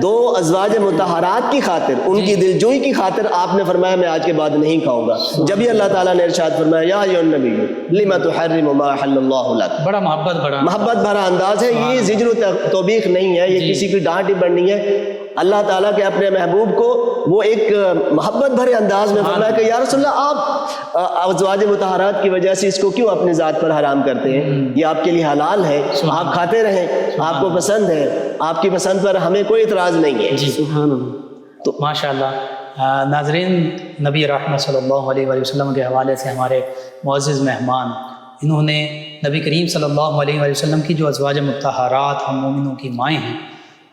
دو ازواج مطہرات کی خاطر، ان کی دلجوئی کی خاطر آپ نے فرمایا میں آج کے بعد نہیں کھاؤں گا، جب ہی اللہ تعالیٰ نے ارشاد فرمایا یا ایھا النبی لما تحرم ما احل اللہ لک، بڑا محبت بھرا انداز ہے، یہ زجر و توبیخ نہیں ہے، یہ کسی کی ڈانٹ ٹپڑ نہیں ہے، اللہ تعالیٰ کے اپنے محبوب کو وہ ایک محبت بھرے انداز میں فرمایا کہ یا رسول اللہ آپ ازواج مطہرات کی وجہ سے اس کو کیوں اپنی ذات پر حرام کرتے ہیں، یہ آپ کے لیے حلال ہے، آپ کھاتے رہیں، آپ کو پسند ہے، آپ کی پسند پر ہمیں کوئی اعتراض نہیں ہے۔ سبحان اللہ۔ تو ماشاءاللہ ناظرین، نبی رحمت صلی اللہ علیہ وآلہ وسلم کے حوالے سے ہمارے معزز مہمان، انہوں نے نبی کریم صلی اللہ علیہ وآلہ وسلم کی جو ازواج مطہرات ہم مومنوں کی مائیں ہیں،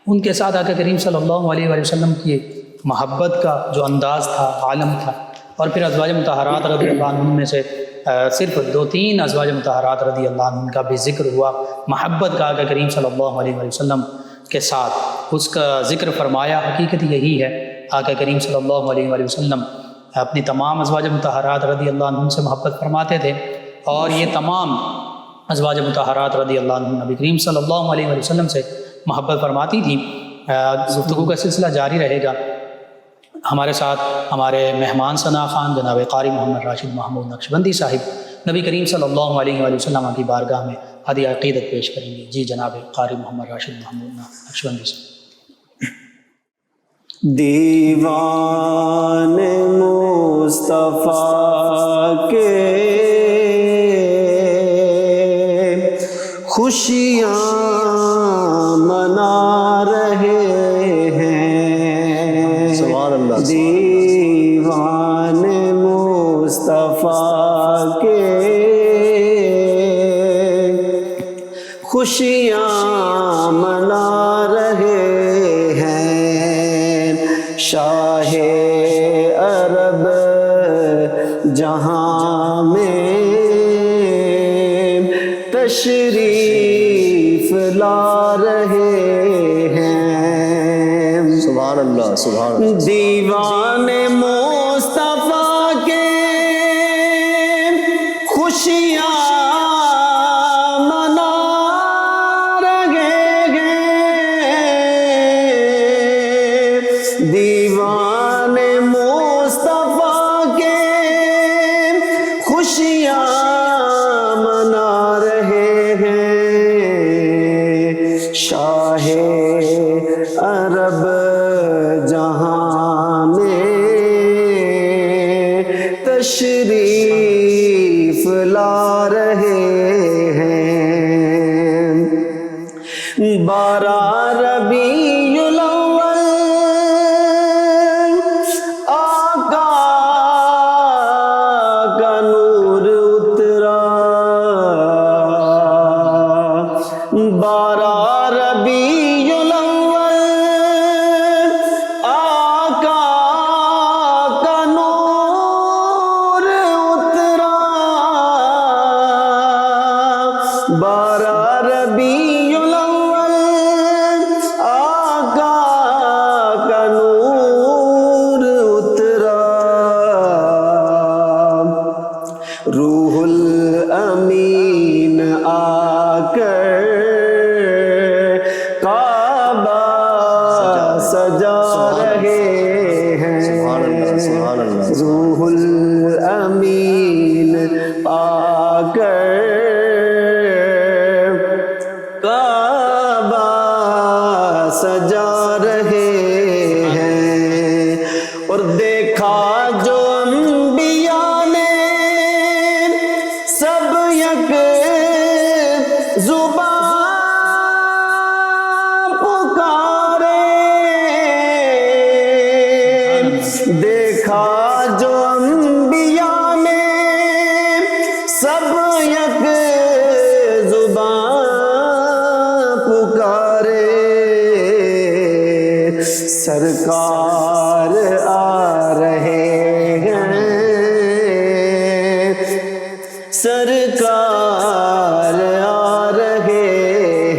ان کے ساتھ آقا کریم صلی اللہ علیہ وآلہ وسلم کی محبت کا جو انداز تھا، عالم تھا، اور پھر ازواج مطہرات رضی اللہ عنہ میں سے صرف 2-3 ازواج مطہرات رضی اللہ عنہ کا بھی ذکر ہوا، محبت کا آقا کریم صلی اللہ علیہ وآلہ وسلم کے ساتھ اس کا ذکر فرمایا۔ حقیقت یہی ہے، آقا کریم صلی اللہ علیہ وآلہ وسلم اپنی تمام ازواج مطہرات رضی اللہ عنہ سے محبت فرماتے تھے، اور یہ تمام ازواج مطہرات رضی اللہ عنہ نبی کریم صلی اللہ علیہ وآلہ وسلم سے محبت فرماتی تھی۔ گفتگو کا سلسلہ جاری رہے گا، ہمارے ساتھ ہمارے مہمان ثنا خان جناب قاری محمد راشد محمود نقشبندی صاحب نبی کریم صلی اللہ علیہ وآلہ وسلم کی بارگاہ میں ہدیہ عقیدت پیش کریں گے۔ جی جناب قاری محمد راشد محمود نقشبندی صاحب۔ دیوان مصطفیٰ کے خوشیاں منا رہے ہیں، سبحان اللہ، دیوان مصطفیٰ کے خوشیاں منا رہے ہیں، شاہ عرب جہاں میں تشریف لا رہے ہیں، سبحان اللہ، سبحان اللہ، دیوان مصطفیٰ کے خوشیاں منا رہے ہیں، دیوان مصطفیٰ کے خوشیاں منا رہے ہیں، شاہ عرب جہاں میں تشریف لا رہے ہیں، 12 ربیع الاول آقا کا نور اترا، 12 ربیع الاول آقا کا نور اترا، 12 ربیع الاول آقا کا نور اترا، روح الامین آ کر کعبہ سجا رہے ہیں، روح الامین آ کر کعبہ سجا رہے ہیں، اور دیکھا جو انبیاء نے سب یک زبان پکارے، دیکھا جو انبیاء نے سب یک زبان پکارے، سرکار آ رہے ہیں، سرکار آ رہے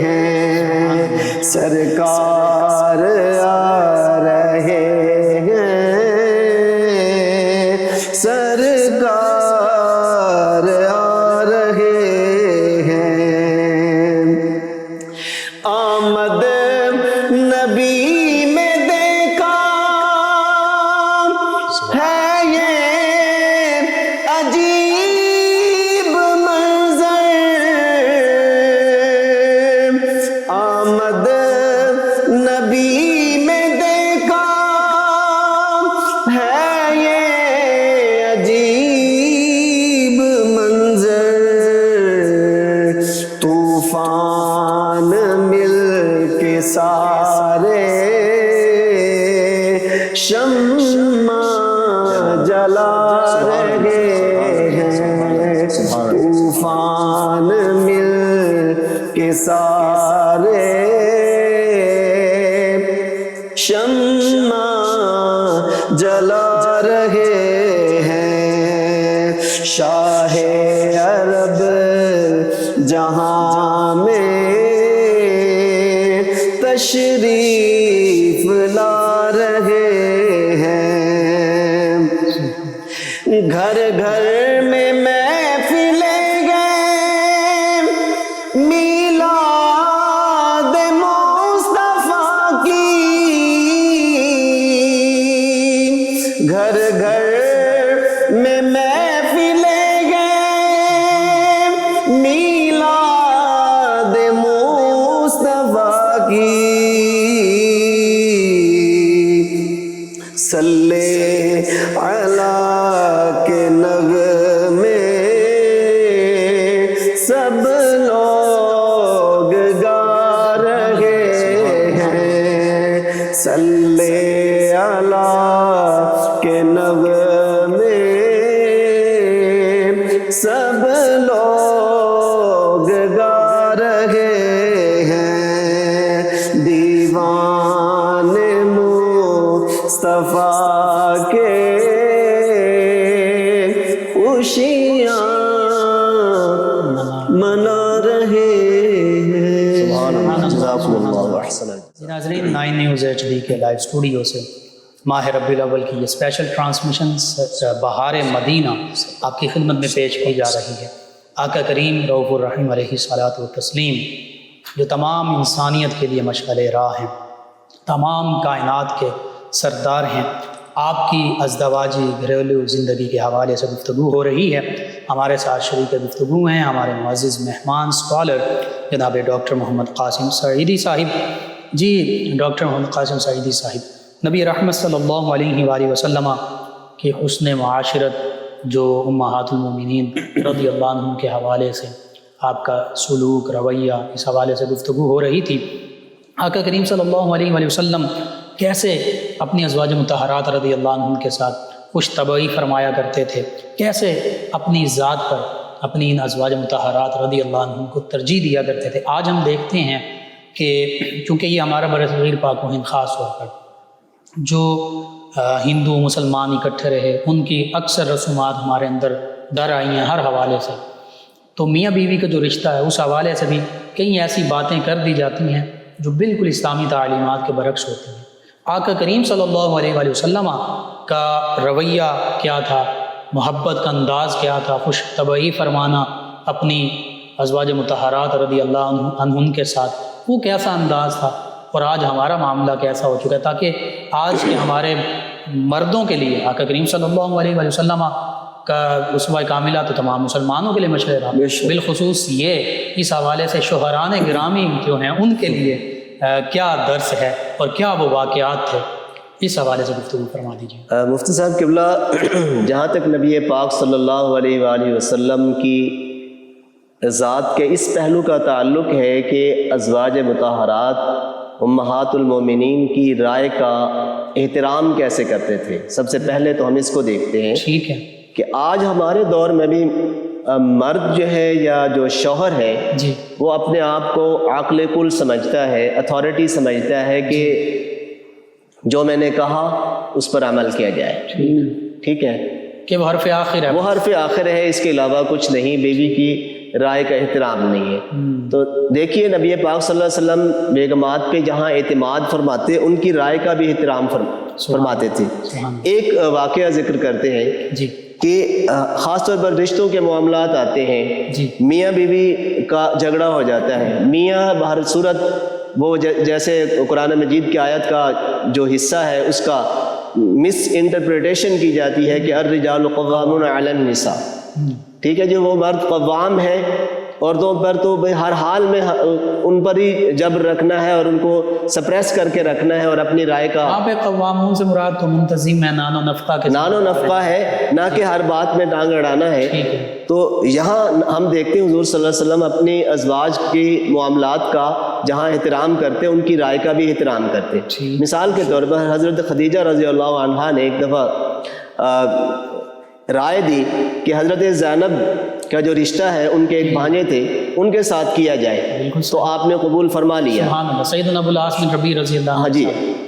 ہیں، سرکار آ رہے ہیں، سرکار آ رہے ہیں، آمد نبی میں دیکھا ہے یہ عجیب منظر، آمد نبی میں دیکھا ہے یہ عجیب منظر، طوفان مل کے سارے شمع جلا رہے ہیں، طوفان مل کے سارے شمع جلا رہے ہیں، شاہ عرب جہاں میں تشریف لا رہے ہیں، گھر گھر میں محفلیں گئے میلاد مصطفیٰ کی، گھر گھر میں محفلیں گئے میلاد مصطفیٰ کی، سب لوگ گا رہے ہیں دیوان مصطفیٰ کے خوشیاں منا رہے ہیں. جزاکم اللہ احسن. ناظرین 9 نیوز HD کے لائیو اسٹوڈیو سے ماہ ربیع الاول کی یہ اسپیشل ٹرانسمیشن بہار مدینہ آپ کی خدمت میں پیش کی جا رہی ہے. آقا کریم رؤوف الرحیم علیہ الصلاۃ والتسلیم جو تمام انسانیت کے لیے مشعل راہ ہیں، تمام کائنات کے سردار ہیں، آپ کی ازدواجی گھریلو زندگی کے حوالے سے گفتگو ہو رہی ہے. ہمارے ساتھ شریک گفتگو ہیں ہمارے معزز مہمان اسکالر جناب ڈاکٹر محمد قاسم سعیدی صاحب. جی ڈاکٹر محمد قاسم سعیدی صاحب، نبی رحمت صلی اللہ علیہ وآلہ وسلم کی حسن معاشرت جو امہات المومنین رضی اللہ عنہم کے حوالے سے آپ کا سلوک رویہ اس حوالے سے گفتگو ہو رہی تھی. آقا کریم صلی اللہ علیہ وآلہ وسلم کیسے اپنی ازواج مطہرات رضی اللہ عنہم کے ساتھ خوش طبعی فرمایا کرتے تھے، کیسے اپنی ذات پر اپنی ان ازواج مطہرات رضی اللہ عنہم کو ترجیح دیا کرتے تھے. آج ہم دیکھتے ہیں کہ چونکہ یہ ہمارا برصغیر پاک و ہند خاص طور پر جو ہندو مسلمان اکٹھے رہے ان کی اکثر رسومات ہمارے اندر در آئی ہیں ہر حوالے سے، تو میاں بیوی کا جو رشتہ ہے اس حوالے سے بھی کئی ایسی باتیں کر دی جاتی ہیں جو بالکل اسلامی تعلیمات کے برعکس ہوتی ہیں. آقا کریم صلی اللہ علیہ وآلہ وسلم کا رویہ کیا تھا، محبت کا انداز کیا تھا، خوش طبعی فرمانا اپنی ازواج مطہرات رضی اللہ عنہن کے ساتھ، وہ کیسا انداز تھا اور آج ہمارا معاملہ کیسا ہو چکا ہے، تاکہ آج کے ہمارے مردوں کے لیے آقا کریم صلی اللہ علیہ وآلہ وسلم کا اسوہ کاملہ تو تمام مسلمانوں کے لیے مشہور ہے، بالخصوص یہ اس حوالے سے شوہران گرامی جو ہیں ان کے لیے کیا درس ہے اور کیا وہ واقعات تھے، اس حوالے سے گفتگو فرما دیجیے. مفتی صاحب قبلہ، جہاں تک نبی پاک صلی اللہ علیہ وآلہ وسلم کی ذات کے اس پہلو کا تعلق ہے کہ ازواج مطہرات امہات المومنین کی رائے کا احترام کیسے کرتے تھے، سب سے پہلے تو ہم اس کو دیکھتے ہیں. ٹھیک ہے کہ آج ہمارے دور میں بھی مرد جو ہے یا جو شوہر ہے جی وہ اپنے آپ کو عاقل کل سمجھتا ہے، اتھارٹی سمجھتا ہے کہ جو میں نے کہا اس پر عمل کیا جائے. ٹھیک ہے کہ وہ حرف آخر ہے، وہ حرف آخر ہے، اس کے علاوہ کچھ نہیں، بیوی کی رائے کا احترام نہیں ہے. تو دیکھیے نبی پاک صلی اللہ علیہ وسلم بیگمات پہ جہاں اعتماد فرماتے ان کی رائے کا بھی احترام فرماتے تھے. ایک واقعہ ذکر کرتے ہیں جی کہ خاص طور پر رشتوں کے معاملات آتے ہیں، میاں بیوی کا جھگڑا ہو جاتا ہے، میاں بہر صورت وہ جیسے قرآن مجید کی آیت کا جو حصہ ہے اس کا مس انٹرپریٹیشن کی جاتی ہے کہ الرجال قوامون علی النساء. ٹھیک ہے، جو وہ مرد قوام ہے عورتوں پر، تو ہر حال میں ان پر ہی جبر رکھنا ہے اور ان کو سپریس کر کے رکھنا ہے اور اپنی رائے کا. آپ قوامون سے مراد تو منتظم ہے، نان و نفقہ کے نان و نفقہ ہے، نہ کہ ہر بات میں ٹانگ اڑانا ہے. تو یہاں ہم دیکھتے ہیں حضور صلی اللہ علیہ وسلم اپنی ازواج کی معاملات کا جہاں احترام کرتے ان کی رائے کا بھی احترام کرتے. مثال کے طور پر حضرت خدیجہ رضی اللہ عنہا نے ایک دفعہ رائے دی کہ حضرت زینب کا جو رشتہ ہے ان کے ایک بھانجے تھے ان کے ساتھ کیا جائے، تو آپ نے قبول فرما لیا. سیدنا ابو العاص بن ربیع رضی اللہ عنہ، ہاں جی،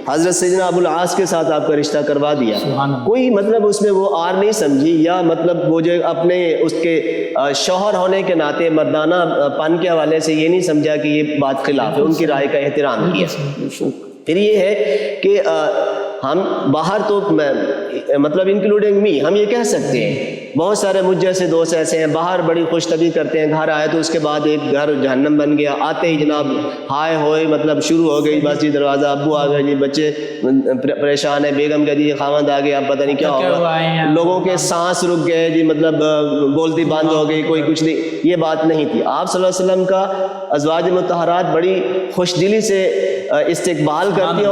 حضرت سیدنا ابو العاص کے ساتھ آپ کا رشتہ کروا دیا. کوئی مطلب اس میں وہ آر نہیں سمجھی، یا مطلب وہ جو اپنے اس کے شوہر ہونے کے ناطے مردانہ پن کے حوالے سے یہ نہیں سمجھا کہ یہ بات خلاف ہے، ان کی رائے کا احترام کیا. پھر یہ ہے کہ ہم باہر تو مطلب انکلوڈنگ می ہم یہ کہہ سکتے ہیں، بہت سارے مجھ جیسے دوست ایسے ہیں باہر بڑی خوش طبعی کرتے ہیں، گھر آئے تو اس کے بعد ایک گھر جہنم بن گیا، آتے ہی جناب ہائے ہوئے مطلب شروع ہو گئی، بس جی دروازہ ابو آ گئے جی، بچے پریشان ہیں، بیگم کہہ دی خاوند آ گیا، اب پتہ نہیں کیا ہوگا، لوگوں کے سانس رک گئے جی، مطلب بولتی بند ہو گئی، کوئی کچھ نہیں. یہ بات نہیں تھی. آپ صلی اللہ علیہ وسلم کا ازواج مطہرات بڑی خوش دلی سے استقبال کرتی ہیں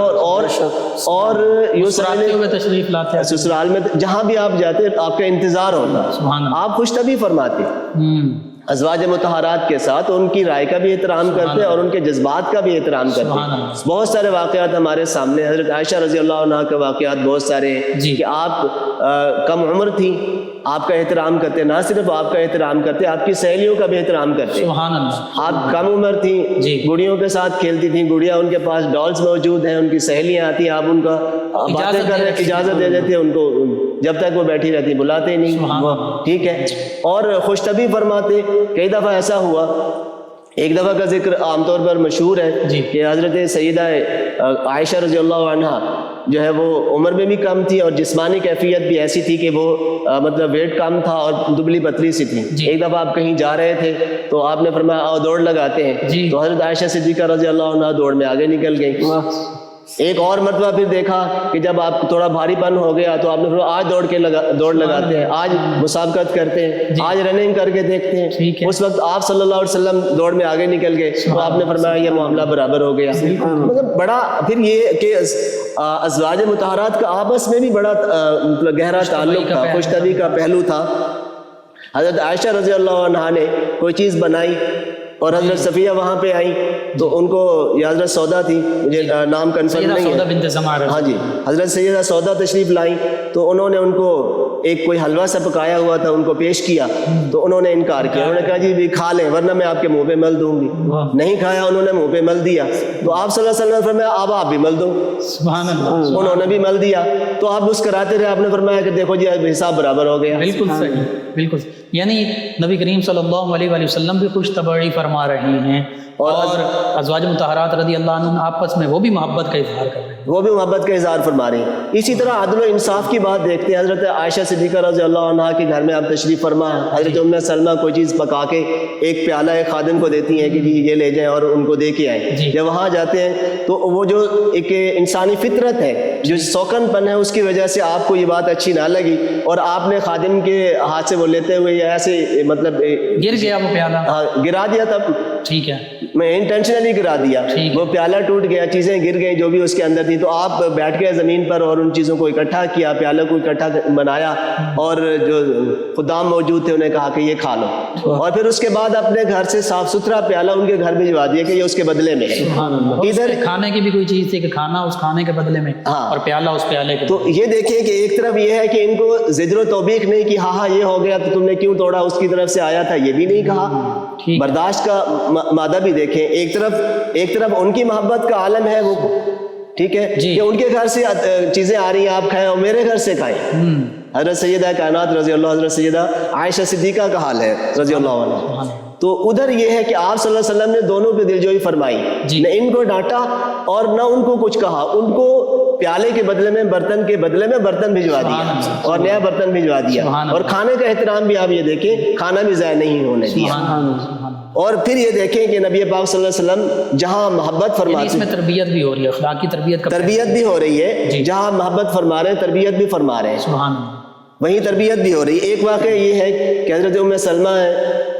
اور تشریف لاتے ہیں سسرال میں جہاں بھی آپ جاتے ہیں آپ کا انتظار ہوتا، آپ خوش طبعی فرماتے ازواج مطہرات کے ساتھ، ان کی رائے کا بھی احترام کرتے اور ان کے جذبات کا بھی احترام کرتے. بہت سارے واقعات ہمارے سامنے، حضرت عائشہ رضی اللہ عنہ کے واقعات بہت سارے ہیں کہ آپ کم عمر تھیں آپ کا احترام کرتے, نہ صرف آپ کا احترام کرتے, آپ کی سہیلیوں کا بھی احترام کرتے. سبحان اللہ. آپ کم عمر تھیں, جی. گڑیوں کے ساتھ کھیلتی تھیں, گڑیا ان کے پاس ڈالز موجود ہیں, ان کی سہیلیاں آتی ہیں, آپ ان کا باتیں کر رہے ہیں, اجازت دے دیتے ہیں ان کو, جب تک وہ بیٹھی رہتی بلاتے نہیں, ٹھیک ہے. اور خوش طبی فرماتے. کئی دفعہ ایسا ہوا, ایک دفعہ کا ذکر عام طور پر مشہور ہے کہ حضرت سیدہ عائشہ رضی اللہ عنہا جو ہے وہ عمر میں بھی کم تھی اور جسمانی کیفیت بھی ایسی تھی کہ وہ مطلب ویٹ کم تھا اور دبلی پتلی سی تھی. ایک دفعہ آپ کہیں جا رہے تھے تو آپ نے فرمایا آؤ دوڑ لگاتے ہیں, تو حضرت عائشہ صدیقہ رضی اللہ عنہا دوڑ میں آگے نکل گئی. ایک اور مرتبہ پھر دیکھا کہ جب آپ تھوڑا بھاری پن ہو گیا تو آپ نے فرمایا آج دوڑ لگاتے ہیں, آج مسابقت کرتے ہیں, آج رننگ کر کے دیکھتے ہیں. اس وقت آپ صلی اللہ علیہ وسلم دوڑ میں آگے نکل گئے تو آپ نے فرمایا یہ معاملہ برابر ہو گیا. مطلب بڑا پھر یہ کہ ازواج مطہرات کا آپس میں بھی بڑا گہرا تعلق تھا, خوش طبی کا پہلو تھا. حضرت عائشہ رضی اللہ عنہا نے کوئی چیز بنائی اور حضرت صفیہ وہاں پہ آئیں تو ان کو, یا حضرت سودا تھی, مجھے نام کنفرم نہیں ہے, ہاں جی, حضرت سیدہ سودا تشریف لائیں تو انہوں نے ان کو ایک کوئی حلوہ سا پکایا ہوا تھا ان کو پیش کیا تو انہوں نے انکار کیا. انہوں نے کہا جی بھی کھا لیں ورنہ میں آپ کے منہ پہ مل دوں گی. نہیں کھایا, انہوں نے منہ پہ مل دیا. تو آپ صلی اللہ علیہ وسلم نے فرمایا اب آپ بھی مل دو. سبحان اللہ. انہوں نے بھی مل دیا تو آپ مسکراتے رہے. آپ نے فرمایا کہ دیکھو جی حساب برابر ہو گیا. بالکل صحیح, بالکل. یعنی نبی کریم صلی اللہ علیہ وآلہ وسلم بھی خوش طبعی فرما رہی ہیں اور ازواج مطہرات رضی اللہ عنہ آپس میں وہ بھی محبت کا اظہار کر رہے ہیں, وہ بھی محبت کا اظہار فرما رہے ہیں. اسی طرح عدل و انصاف کی بات دیکھتے ہیں. حضرت عائشہ صدیقہ رضی اللہ عنہ کے گھر میں آپ تشریف فرما, حضرت ام سلمہ کوئی چیز پکا کے ایک پیالہ ایک خادم کو دیتی ہیں کہ جی یہ لے جائیں اور ان کو دے کے آئیں. جب وہاں جاتے ہیں تو وہ جو ایک انسانی فطرت ہے, جو سوکن پن ہے, اس کی وجہ سے آپ کو یہ بات اچھی نہ لگی اور آپ نے خادم کے ہاتھ سے وہ لیتے ہوئے ایسے مطلب گر گیا وہ پیالہ, گرا دیا. تب ٹھیک ہے, میں انٹینشنلی گرا دیا, وہ پیالہ ٹوٹ گیا, چیزیں گر گئیں جو بھی اس کے اندر تھی. تو آپ بیٹھ گئے زمین پر اور ان چیزوں کو اکٹھا کیا, پیالہ کو اکٹھا بنایا اور جو خدام موجود تھے انہیں کہا کہ یہ کھا لو, اور پھر اس کے بعد اپنے گھر سے صاف ستھرا پیالہ ان کے گھر بھجوا دیا کہ یہ اس کے بدلے میں ہے. ادھر کھانے کی بھی کوئی چیز تھی کہ کھانا اس کھانے کے بدلے میں اور پیالہ اس پیالے کے. تو یہ دیکھیں کہ ایک طرف یہ ہے کہ ان کو زجر و توبیخ نہیں کہ ہاں یہ ہو گیا تو تم نے کیوں توڑا, اس کی طرف سے آیا تھا, یہ بھی نہیں کہا. برداشت کا مادہ بھی دیکھیں. ایک طرف ان کی محبت کا عالم ہے وہ, ٹھیک ہے, کہ ان کے گھر سے چیزیں آ رہی ہیں آپ کھائیں اور میرے گھر سے کھائیں. حضرت سیدہ کائنات رضی اللہ, حضرت سیدہ عائشہ صدیقہ کا حال ہے رضی اللہ عنہ. تو ادھر یہ ہے کہ آپ صلی اللہ علیہ وسلم نے دونوں پہ دلجوئی فرمائی, نہ ان کو ڈانٹا اور نہ ان کو کچھ کہا. ان کو پیالے کے بدلے میں برتن کے بدلے میں برتن بھجوا دیا اور نیا برتن بھجوا دیا. اور کھانے کا احترام بھی آپ یہ دیکھیں, کھانا بھی ضائع نہیں ہونے دیا. اور پھر یہ دیکھیں کہ نبی پاک صلی اللہ علیہ وسلم جہاں محبت فرماتے ہیں, اس میں تربیت بھی ہو رہی ہے, اخلاقی تربیت بھی ہو رہی ہے. جہاں محبت فرما رہے ہیں تربیت بھی فرما رہے ہیں, سبحان اللہ, وہیں تربیت بھی ہو رہی ہے. ایک واقعہ یہ ہے کہ حضرت ام سلمہ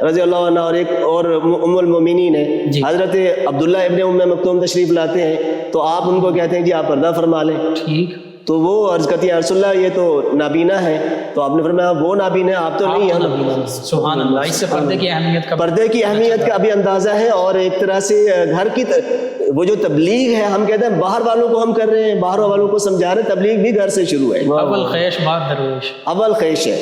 رضی اللہ عنہ اور ایک اور ام المومنین ہے, حضرت عبداللہ ابن ام مکتوم تشریف لاتے ہیں تو آپ ان کو کہتے ہیں جی آپ پردہ فرما لیں. ٹھیک. تو وہ عرض کرتی ہیں رسول اللہ یہ تو نابینا ہے. تو آپ نے فرمایا وہ نابینا ہے, آپ تو نہیں ہیں. سبحان اللہ. اس سے پردے کی اہمیت کا بھی اندازہ ہے. اور ایک طرح سے گھر کی وہ جو تبلیغ ہے, ہم کہتے ہیں باہر والوں کو ہم کر رہے ہیں, باہر والوں کو سمجھا رہے ہیں, تبلیغ بھی گھر سے شروع ہے. اول خیش بعد درویش, اول خیش ہے.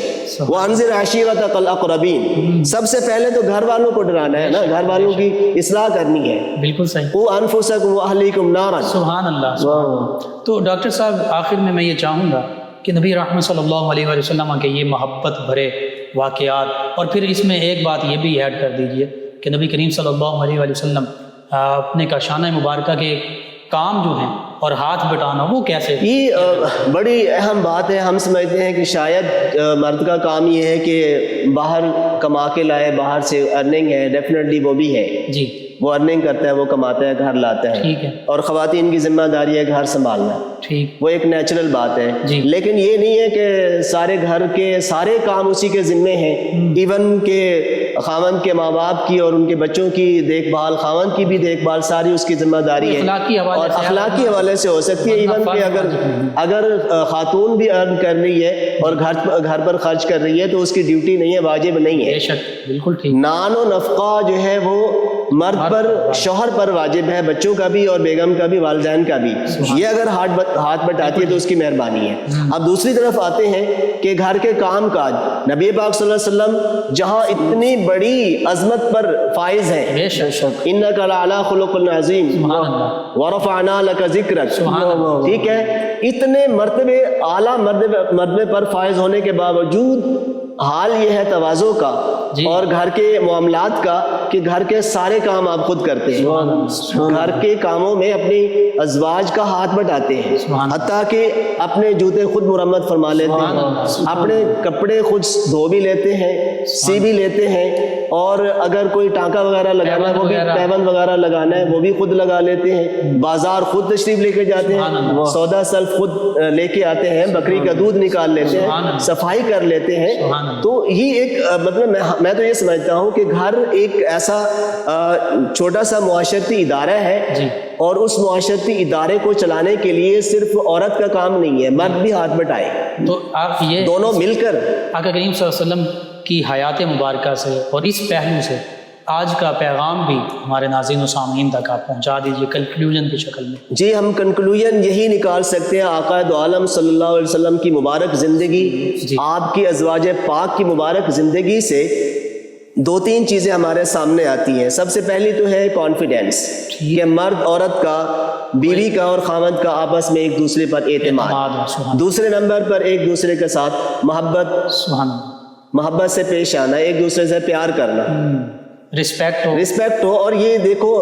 وانذر عشیرتک الاقربین, سب سے پہلے تو گھر والوں کو ڈرانا ہے نا, گھر والوں کی اصلاح کرنی ہے. بالکل صحیح. قوا انفسکم واہلیکم نارا. سبحان اللہ. تو ڈاکٹر صاحب آخر میں یہ چاہوں گا کہ نبی رحمت صلی اللہ علیہ وآلہ وسلم کے یہ محبت بھرے واقعات, اور پھر اس میں ایک بات یہ بھی ایڈ کر دیجئے کہ نبی کریم صلی اللہ علیہ وآلہ وسلم اپنے کاشانہ مبارکہ کے کام جو ہیں اور ہاتھ بٹانا وہ کیسے, یہ بڑی اہم بات ہے. ہم سمجھتے ہیں کہ شاید مرد کا کام یہ ہے کہ باہر کما کے لائے, باہر سے ارننگ ہے, ڈیفینیٹلی وہ بھی ہے. جی, وہ ارننگ کرتا ہے, وہ کماتا ہے, گھر لاتا ہے. ٹھیک ہے. اور خواتین کی ذمہ داری ہے گھر سنبھالنا. ٹھیک. وہ ایک نیچرل بات ہے. جی. لیکن یہ نہیں ہے کہ سارے گھر کے سارے کام اسی کے ذمے ہیں. ایون کہ خاوند کے ماں باپ کی اور ان کے بچوں کی دیکھ بھال, خاوند کی بھی دیکھ بھال ساری اس کی ذمہ داری ہے. اور اخلاقی حوالے سے ہو سکتی ہے. ایون کہ اگر خاتون بھی ارن کر رہی ہے اور گھر پر خرچ کر رہی ہے تو اس کی ڈیوٹی نہیں ہے, واجب نہیں ہے. بے شک, بالکل ٹھیک. نان و نفقہ جو ہے وہ مرد پر شوہر پر واجب ہے، بچوں کا بھی اور بیگم کا بھی، والدین کا بھی، یہ اگر ہاتھ بٹاتی ہے تو اس کی مہربانی ہے۔ اب دوسری طرف آتے ہیں کہ گھر کے کام کاج، نبی پاک صلی اللہ علیہ وسلم جہاں اتنی بڑی عظمت پر فائز ہیں، انک لعلی خلق عظیم ورفعنا لک ذکرک، ٹھیک ہے، اتنے مرتبے اعلیٰ مرتبے پر فائز ہونے کے باوجود حال یہ ہے تواضع کا اور گھر کے معاملات کا کہ گھر کے سارے کام آپ خود کرتے ہیں، گھر کے کاموں میں اپنی ازواج کا ہاتھ بٹاتے ہیں، حتیٰ کہ اپنے جوتے خود مرمت فرما لیتے ہیں، اپنے کپڑے خود دھو بھی لیتے ہیں، سی بھی لیتے ہیں، اور اگر کوئی ٹانکا وغیرہ لگانا ہے وہ بھی پیبند وغیرہ لگانا ہے وہ بھی خود لگا لیتے ہیں، بازار خود تشریف لے کے جاتے ہیں، سودا سلف خود لے کے آتے ہیں، بکری کا دودھ نکال لیتے ہیں، صفائی کر لیتے ہیں۔ تو یہ ایک مطلب میں تو یہ سمجھتا ہوں کہ گھر ایک ایسا چھوٹا سا معاشرتی ادارہ ہے، اور اس معاشرتی ادارے کو چلانے کے لیے صرف عورت کا کام نہیں ہے، مرد بھی ہاتھ بٹائے، تو آپ یہ دونوں مل کر آقا کریم صلی اللہ علیہ وسلم کی حیات مبارکہ سے اور اس پہلو سے آج کا پیغام بھی ہمارے ناظرین و سامعین تک آپ پہنچا دیجیے کنکلوژن کی شکل میں۔ جی، ہم کنکلوژن یہی نکال سکتے ہیں، آقا دو عالم صلی اللہ علیہ وسلم کی مبارک زندگی، آپ کی ازواج پاک کی مبارک زندگی سے دو تین چیزیں ہمارے سامنے آتی ہیں۔ سب سے پہلی تو ہے کانفیڈینس، کہ مرد عورت کا، بیوی کا اور خاوند کا آپس میں ایک دوسرے پر اعتماد، دوسرے نمبر پر ایک دوسرے کے ساتھ محبت سے پیش آنا، ایک دوسرے سے پیار کرنا، رسپیکٹ ہو، اور یہ دیکھو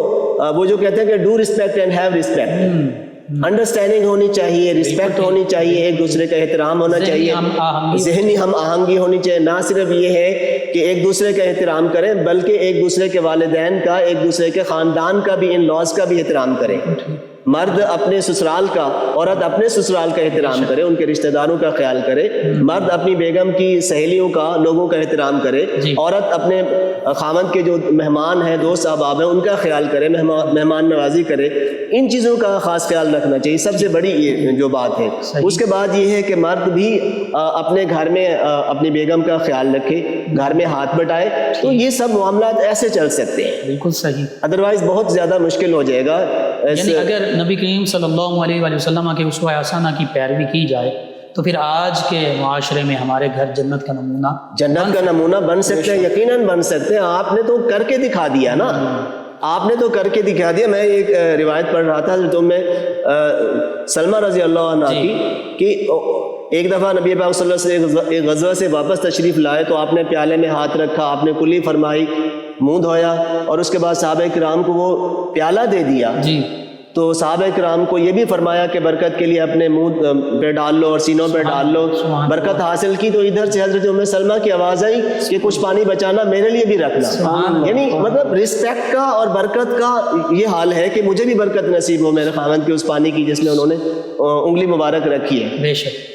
وہ جو کہتے ہیں کہ do respect and have respect, understanding ہونی چاہیے، رسپیکٹ ہونی چاہیے، ایک دوسرے کا احترام ہونا چاہیے، ذہنی ہم آہنگی ہونی چاہیے۔ نہ صرف یہ ہے کہ ایک دوسرے کا احترام کریں، بلکہ ایک دوسرے کے والدین کا، ایک دوسرے کے خاندان کا بھی، ان لاز کا بھی احترام کریں۔ مرد اپنے سسرال کا، عورت اپنے سسرال کا احترام کرے، ان کے رشتہ داروں کا خیال کرے، مرد اپنی بیگم کی سہیلیوں کا، لوگوں کا احترام کرے، عورت اپنے خاوند کے جو مہمان ہیں، دوست احباب ہیں، ان کا خیال کرے، مہمان نوازی کرے، ان چیزوں کا خاص خیال رکھنا چاہیے، سب سے بڑی یہ جو بات ہے۔ اس کے بعد یہ ہے کہ مرد بھی اپنے گھر میں اپنی بیگم کا خیال رکھے، گھر میں ہاتھ بٹائے، تو یہ سب معاملات ایسے چل سکتے ہیں، بالکل صحیح، ادروائز بہت زیادہ مشکل ہو جائے گا۔ یعنی اگر نبی کریم صلی اللہ علیہ وآلہ وسلم کے اسوہ حسنہ کی پیروی کی جائے تو پھر آج کے معاشرے میں ہمارے گھر جنت کا نمونہ بن سکتے ہیں، یقیناً بن سکتے ہیں۔ آپ نے تو کر کے دکھا دیا نا، آپ نے تو کر کے دکھا دیا۔ میں ایک روایت پڑھ رہا تھا تو میں سلمہ رضی اللہ عنہ کی کہ ایک دفعہ نبی پاک صلی اللہ علیہ وسلم ایک غزوہ سے واپس تشریف لائے تو آپ نے پیالے میں ہاتھ رکھا، آپ نے کلی فرمائی، منہ دھویا، اور اس کے بعد صحابہ کرام کو وہ پیالہ دے دیا۔ تو صحابہ کرام کو یہ بھی فرمایا کہ برکت کے لیے اپنے منہ پہ ڈال لو اور سینوں پہ ڈال لو، برکت حاصل کی۔ تو ادھر سے حضرت ام سلمہ کی آواز آئی کہ کچھ پانی بچانا، میرے لیے بھی رکھنا۔ یعنی مطلب رسپیکٹ کا اور برکت کا یہ حال ہے کہ مجھے بھی برکت نصیب ہو میرے خاوند کے اس پانی کی جس میں انہوں نے انگلی مبارک رکھی ہے۔ بے شک۔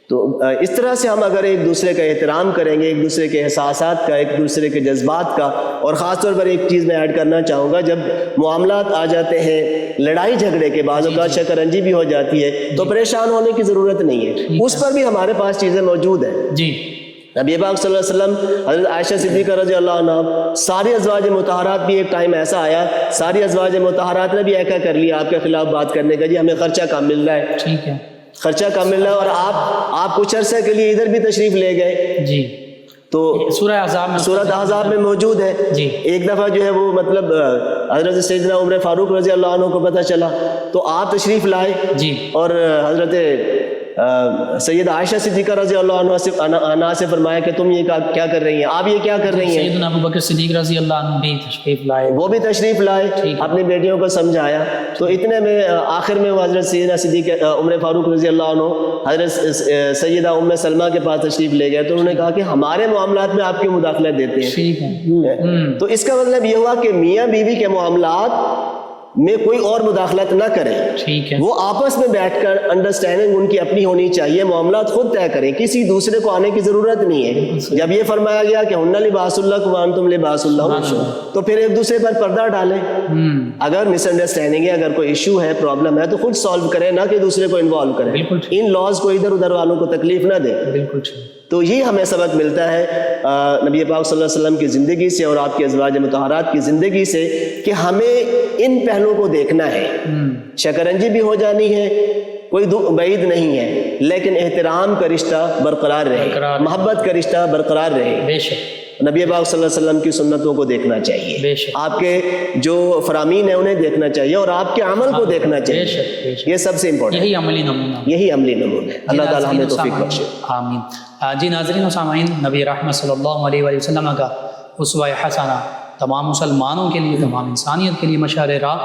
تو اس طرح سے ہم اگر ایک دوسرے کا احترام کریں گے، ایک دوسرے کے احساسات کا، ایک دوسرے کے جذبات کا، اور خاص طور پر ایک چیز میں ایڈ کرنا چاہوں گا، جب معاملات آ جاتے ہیں لڑائی جھگڑے کے، بعض اوقات شکنجی بھی ہو جاتی ہے، تو پریشان ہونے کی ضرورت نہیں ہے، اس پر بھی ہمارے پاس چیزیں موجود ہیں۔ نبی پاک صلی اللہ علیہ وسلم، حضرت عائشہ صدیقہ رضی اللہ عنہ، ساری ازواج مطہرات بھی ایک ٹائم ایسا آیا، ساری ازواج مطہرات نے بھی ایکا کر لیا آپ کے خلاف بات کرنے کا، جی ہمیں خرچہ کم مل رہا ہے، ٹھیک ہے، خرچہ کم مل رہا ہے، اور آپ کچھ عرصے کے لیے ادھر بھی تشریف لے گئے۔ جی، تو سورہ احزاب میں موجود ہے۔ ایک دفعہ جو ہے وہ مطلب حضرت سیدنا عمر فاروق رضی اللہ عنہ کو پتہ چلا تو آپ تشریف لائے، اور حضرت سید عائشہ صدیقہ رضی اللہ عنہ سے فرمایا کہ تم یہ کیا کر رہی ہیں، آپ یہ کیا کر رہی ہیں۔ سیدنا ابو بکر صدیق رضی اللہ عنہ بھی تشریف لائے، وہ بھی تشریف لائے، اپنی بیٹیوں کو سمجھایا۔ تو اتنے میں آخر میں وہ حضرت سیدنا صدیق عمر فاروق رضی اللہ عنہ حضرت سیدہ ام سلمہ کے پاس تشریف لے گئے، تو انہوں نے کہا کہ ہمارے معاملات میں آپ کی مداخلت دیتے ہیں۔ تو اس کا مطلب یہ ہوا کہ میاں بیوی کے معاملات میں کوئی اور مداخلت نہ کریں، ٹھیک ہے، وہ آپس میں بیٹھ کر انڈرسٹینڈنگ ان کی اپنی ہونی چاہیے، معاملات خود طے کریں، کسی دوسرے کو آنے کی ضرورت نہیں ہے۔ جب یہ فرمایا گیا کہ ہن لباس لکم وانتم لباس لہن، تو پھر ایک دوسرے پر پردہ ڈالیں۔ اگر مس انڈرسٹینڈنگ ہے، اگر کوئی ایشو ہے، پرابلم ہے، تو خود سالو کریں، نہ کہ دوسرے کو انوالو کریں، ان لاز کو ادھر ادھر والوں کو تکلیف نہ دیں۔ بالکل ٹھیک۔ تو یہ ہمیں سبق ملتا ہے نبی پاک صلی اللہ علیہ وسلم کی زندگی سے اور آپ کے ازواج مطہرات کی زندگی سے کہ ہمیں ان پہلوؤں کو دیکھنا ہے. شکنجی بھی ہو جانی ہے، کوئی بعید نہیں ہے، لیکن احترام کا رشتہ برقرار رہے، محبت کا رشتہ برقرار رہے. بے شک نبی پاک صلی اللہ علیہ وسلم کی سنتوں کو دیکھنا چاہیے، بے شک. آپ کے جو فرامین ہیں انہیں دیکھنا چاہیے اور آپ کے عمل کو دیکھنا چاہیے. بے شک، بے شک. یہ سب سے امپورٹنٹ، یہی عملی نمونہ، یہی عملی نمونہ ہے. اللہ تعالیٰ ہمیں توفیق بخشے. آمین. جی ناظرین و سامعین، نبی رحمت صلی اللہ علیہ وآلہ وسلم کا اسوہ حسنہ تمام مسلمانوں کے لیے، تمام انسانیت کے لیے مشعل راہ،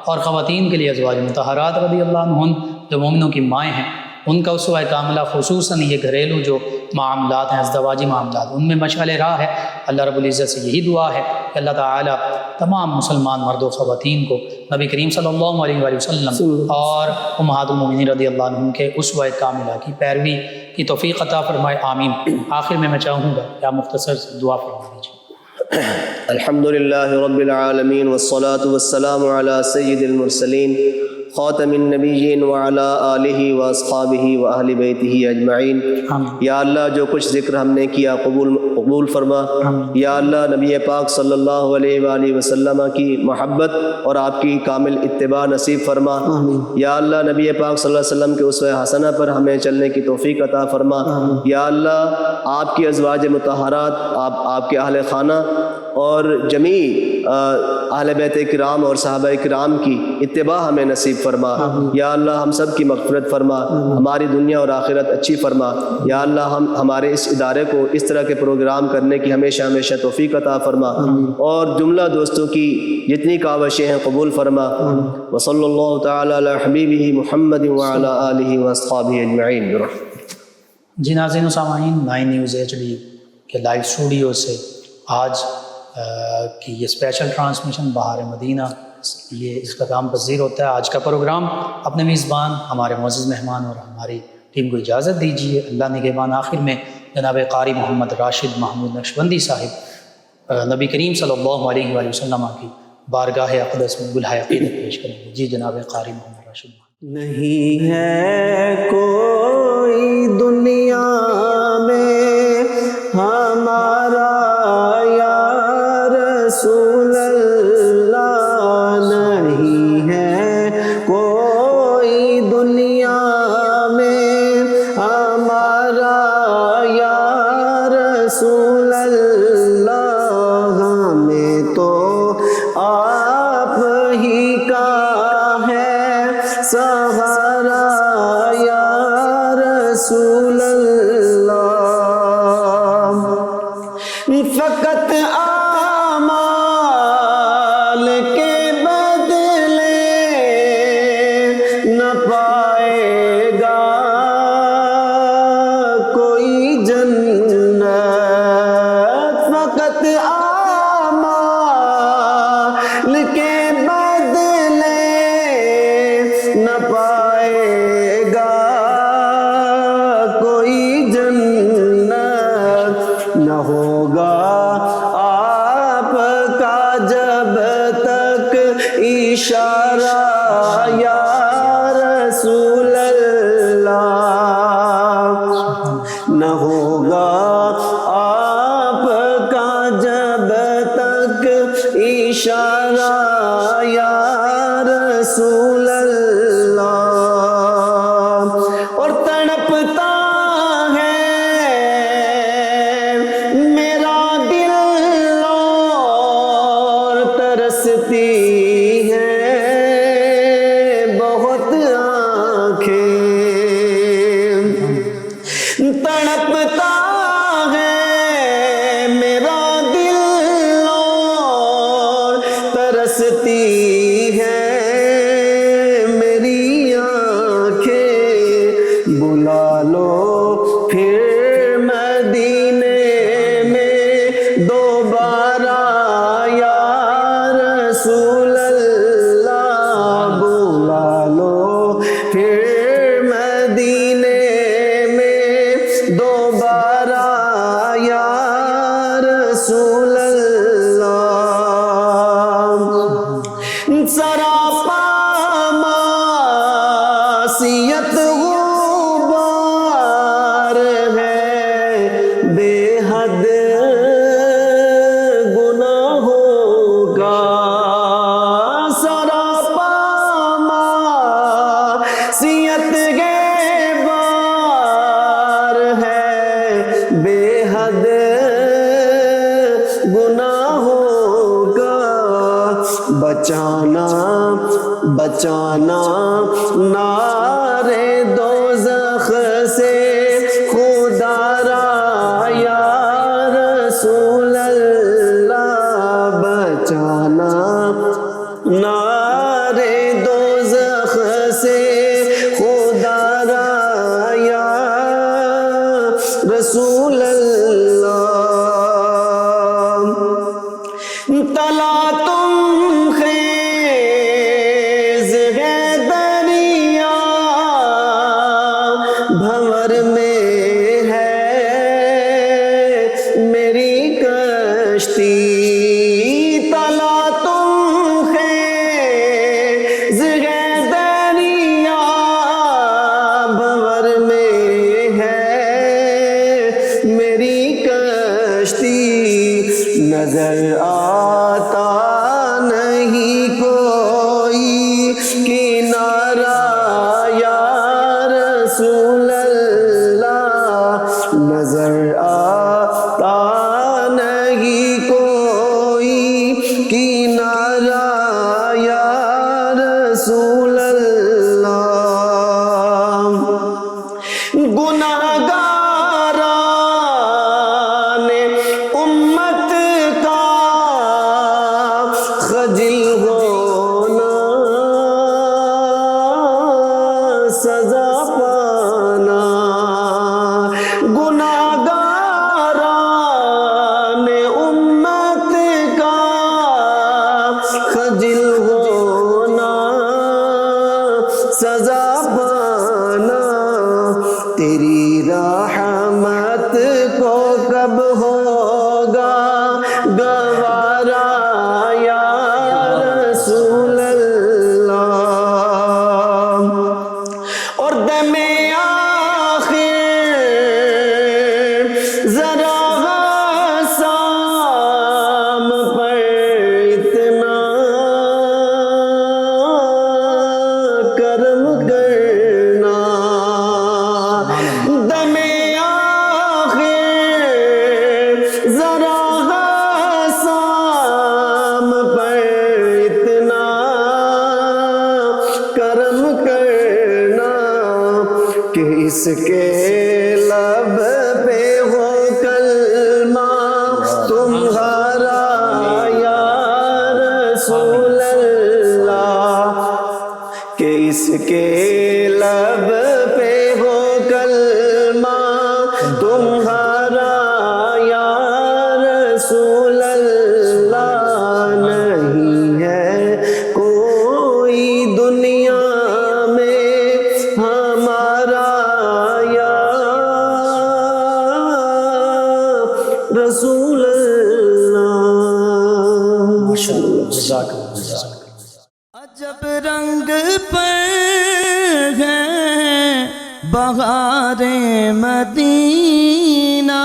اور خواتین کے لیے ازواج مطہرات رضی اللہ عنہن جو مومنوں کی مائیں ہیں ان کا اسوہ کاملہ، خصوصاً یہ گھریلو جو معاملات ہیں، ازدواجی معاملات، ان میں مشعل راہ ہے. اللہ رب العزت سے یہی دعا ہے کہ اللہ تعالیٰ تمام مسلمان مرد و خواتین کو نبی کریم صلی اللہ علیہ وآلہ وسلم اور امہات المومنین رضی اللہ عنہم کے اسوہ کاملہ کی پیروی کی توفیق عطا فرمائے. آمین. آخر میں چاہوں گا کہ آپ مختصر سے دعا فرما دیجیے. الحمدللہ رب العالمین والصلاة والسلام علی سید المرسلین خاتم النبیین وعلی آلہ واصحابہ واہل بیتہ اجمعین. یا اللہ جو کچھ ذکر ہم نے کیا قبول فرما. یا اللہ نبی پاک صلی اللہ علیہ وآلہ وسلم کی محبت اور آپ کی کامل اتباع نصیب فرما. یا اللہ نبی پاک صلی اللہ علیہ وسلم کے اسوہ حسنہ پر ہمیں چلنے کی توفیق عطا فرما. یا اللہ آپ کی ازواج مطہرات، آپ کے اہل خانہ اور جمیع اہل بیت کرام اور صحابہ کرام کی اتباع ہمیں نصیب فرما. یا اللہ ہم سب کی مغفرت فرما، ہماری دنیا اور آخرت اچھی فرما. یا اللہ ہمارے اس ادارے کو اس طرح کے پروگرام کرنے کی ہمیشہ ہمیشہ توفیق عطا فرما، اور جملہ دوستوں کی جتنی کاوشیں ہیں قبول فرما. وصلی اللہ تعالی علی حبیبہ محمد وعلی آلہ واصحابہ اجمعین. جی ناظرین و سامعین، 9 نیوز HD کے لائیو اسٹوڈیو سے آج کی یہ اسپیشل ٹرانسمیشن بہار مدینہ یہ اختتام پذیر ہوتا ہے. آج کا پروگرام اپنے میزبان ہمارے معزز مہمان اور ہماری ٹیم کو اجازت دیجیے. اللہ نگہبان. آخر میں جناب قاری محمد راشد محمود نقشبندی صاحب نبی کریم صلی اللہ علیہ وآلہ وسلم کی بارگاہ اقدس میں گلہائے عقیدت پیش کریں گے. جی جناب قاری محمد راشد. نہیں ہے کوئی دنیا میں ہمارا یا رسول اللہ، نہیں ہے کوئی دنیا میں ہمارا یا رسول اللہ، ہمیں تو آپ ہی کا ہے سہارا یا رسول اللہ. فقط اعمال کے بدلے نہ پائے گا کوئی جنت، فقط اعمال کے بدلے نہ پائے گا کوئی جنت، نہ ہوگا آپ کا جب تک اشارہ یا رسول اللہ، نہ ہوگا آپ کا جب تک اشارہ یا رسول اللہ. اور تڑپتا ہے میرا دل اور ترستی ہے بہت آنکھیں، تڑپتا ہے میرا دل اور ترستی ہے میری آنکھیں. بلا لو پھر مدینے میں دوبارہ یا رسول اللہ، بلا لو پھر مدینے میں دوبارہ یا رسول اللہ. سراپا معصیت غبار ہے بچانا بچانا نارے دوزخ سے خدا را یا رسول اللہ بچانا نارے دوزخ سے خدا را یا رسول اللہ تلا تم خیز ہے دریا بھنور میں ہے میری کشتی تلا تم خیز ہے دریا بھنور میں ہے میری کشتی نظر آتا نہیں کوئی کنارہ یا رسول اللہ نظر آتا نہیں کوئی کنارہ یا رسول اللہ گناہگاران امت کا خجل ہونا سزا پانا گناہگاران امت کا خجل ہونا سزا پانا تیری رحمت کو کب ہوگا گوارا یا رسول اللہ اور دم آخر ذرا سام پر اتنا کرم کرنا دم آخر ذرا سام پر اتنا کرم کرنا کہ اس کے لب پہ ہو کلمہ تمہارا یا رسول اللہ کہ اس کے لب پہ ہو کلمہ تمہارا یا رسول اللہ نہیں ہے کوئی دنیا میں ہمارا یا رسول اللہ جزاک اللہ عجب رنگ پر ہے بہار مدینہ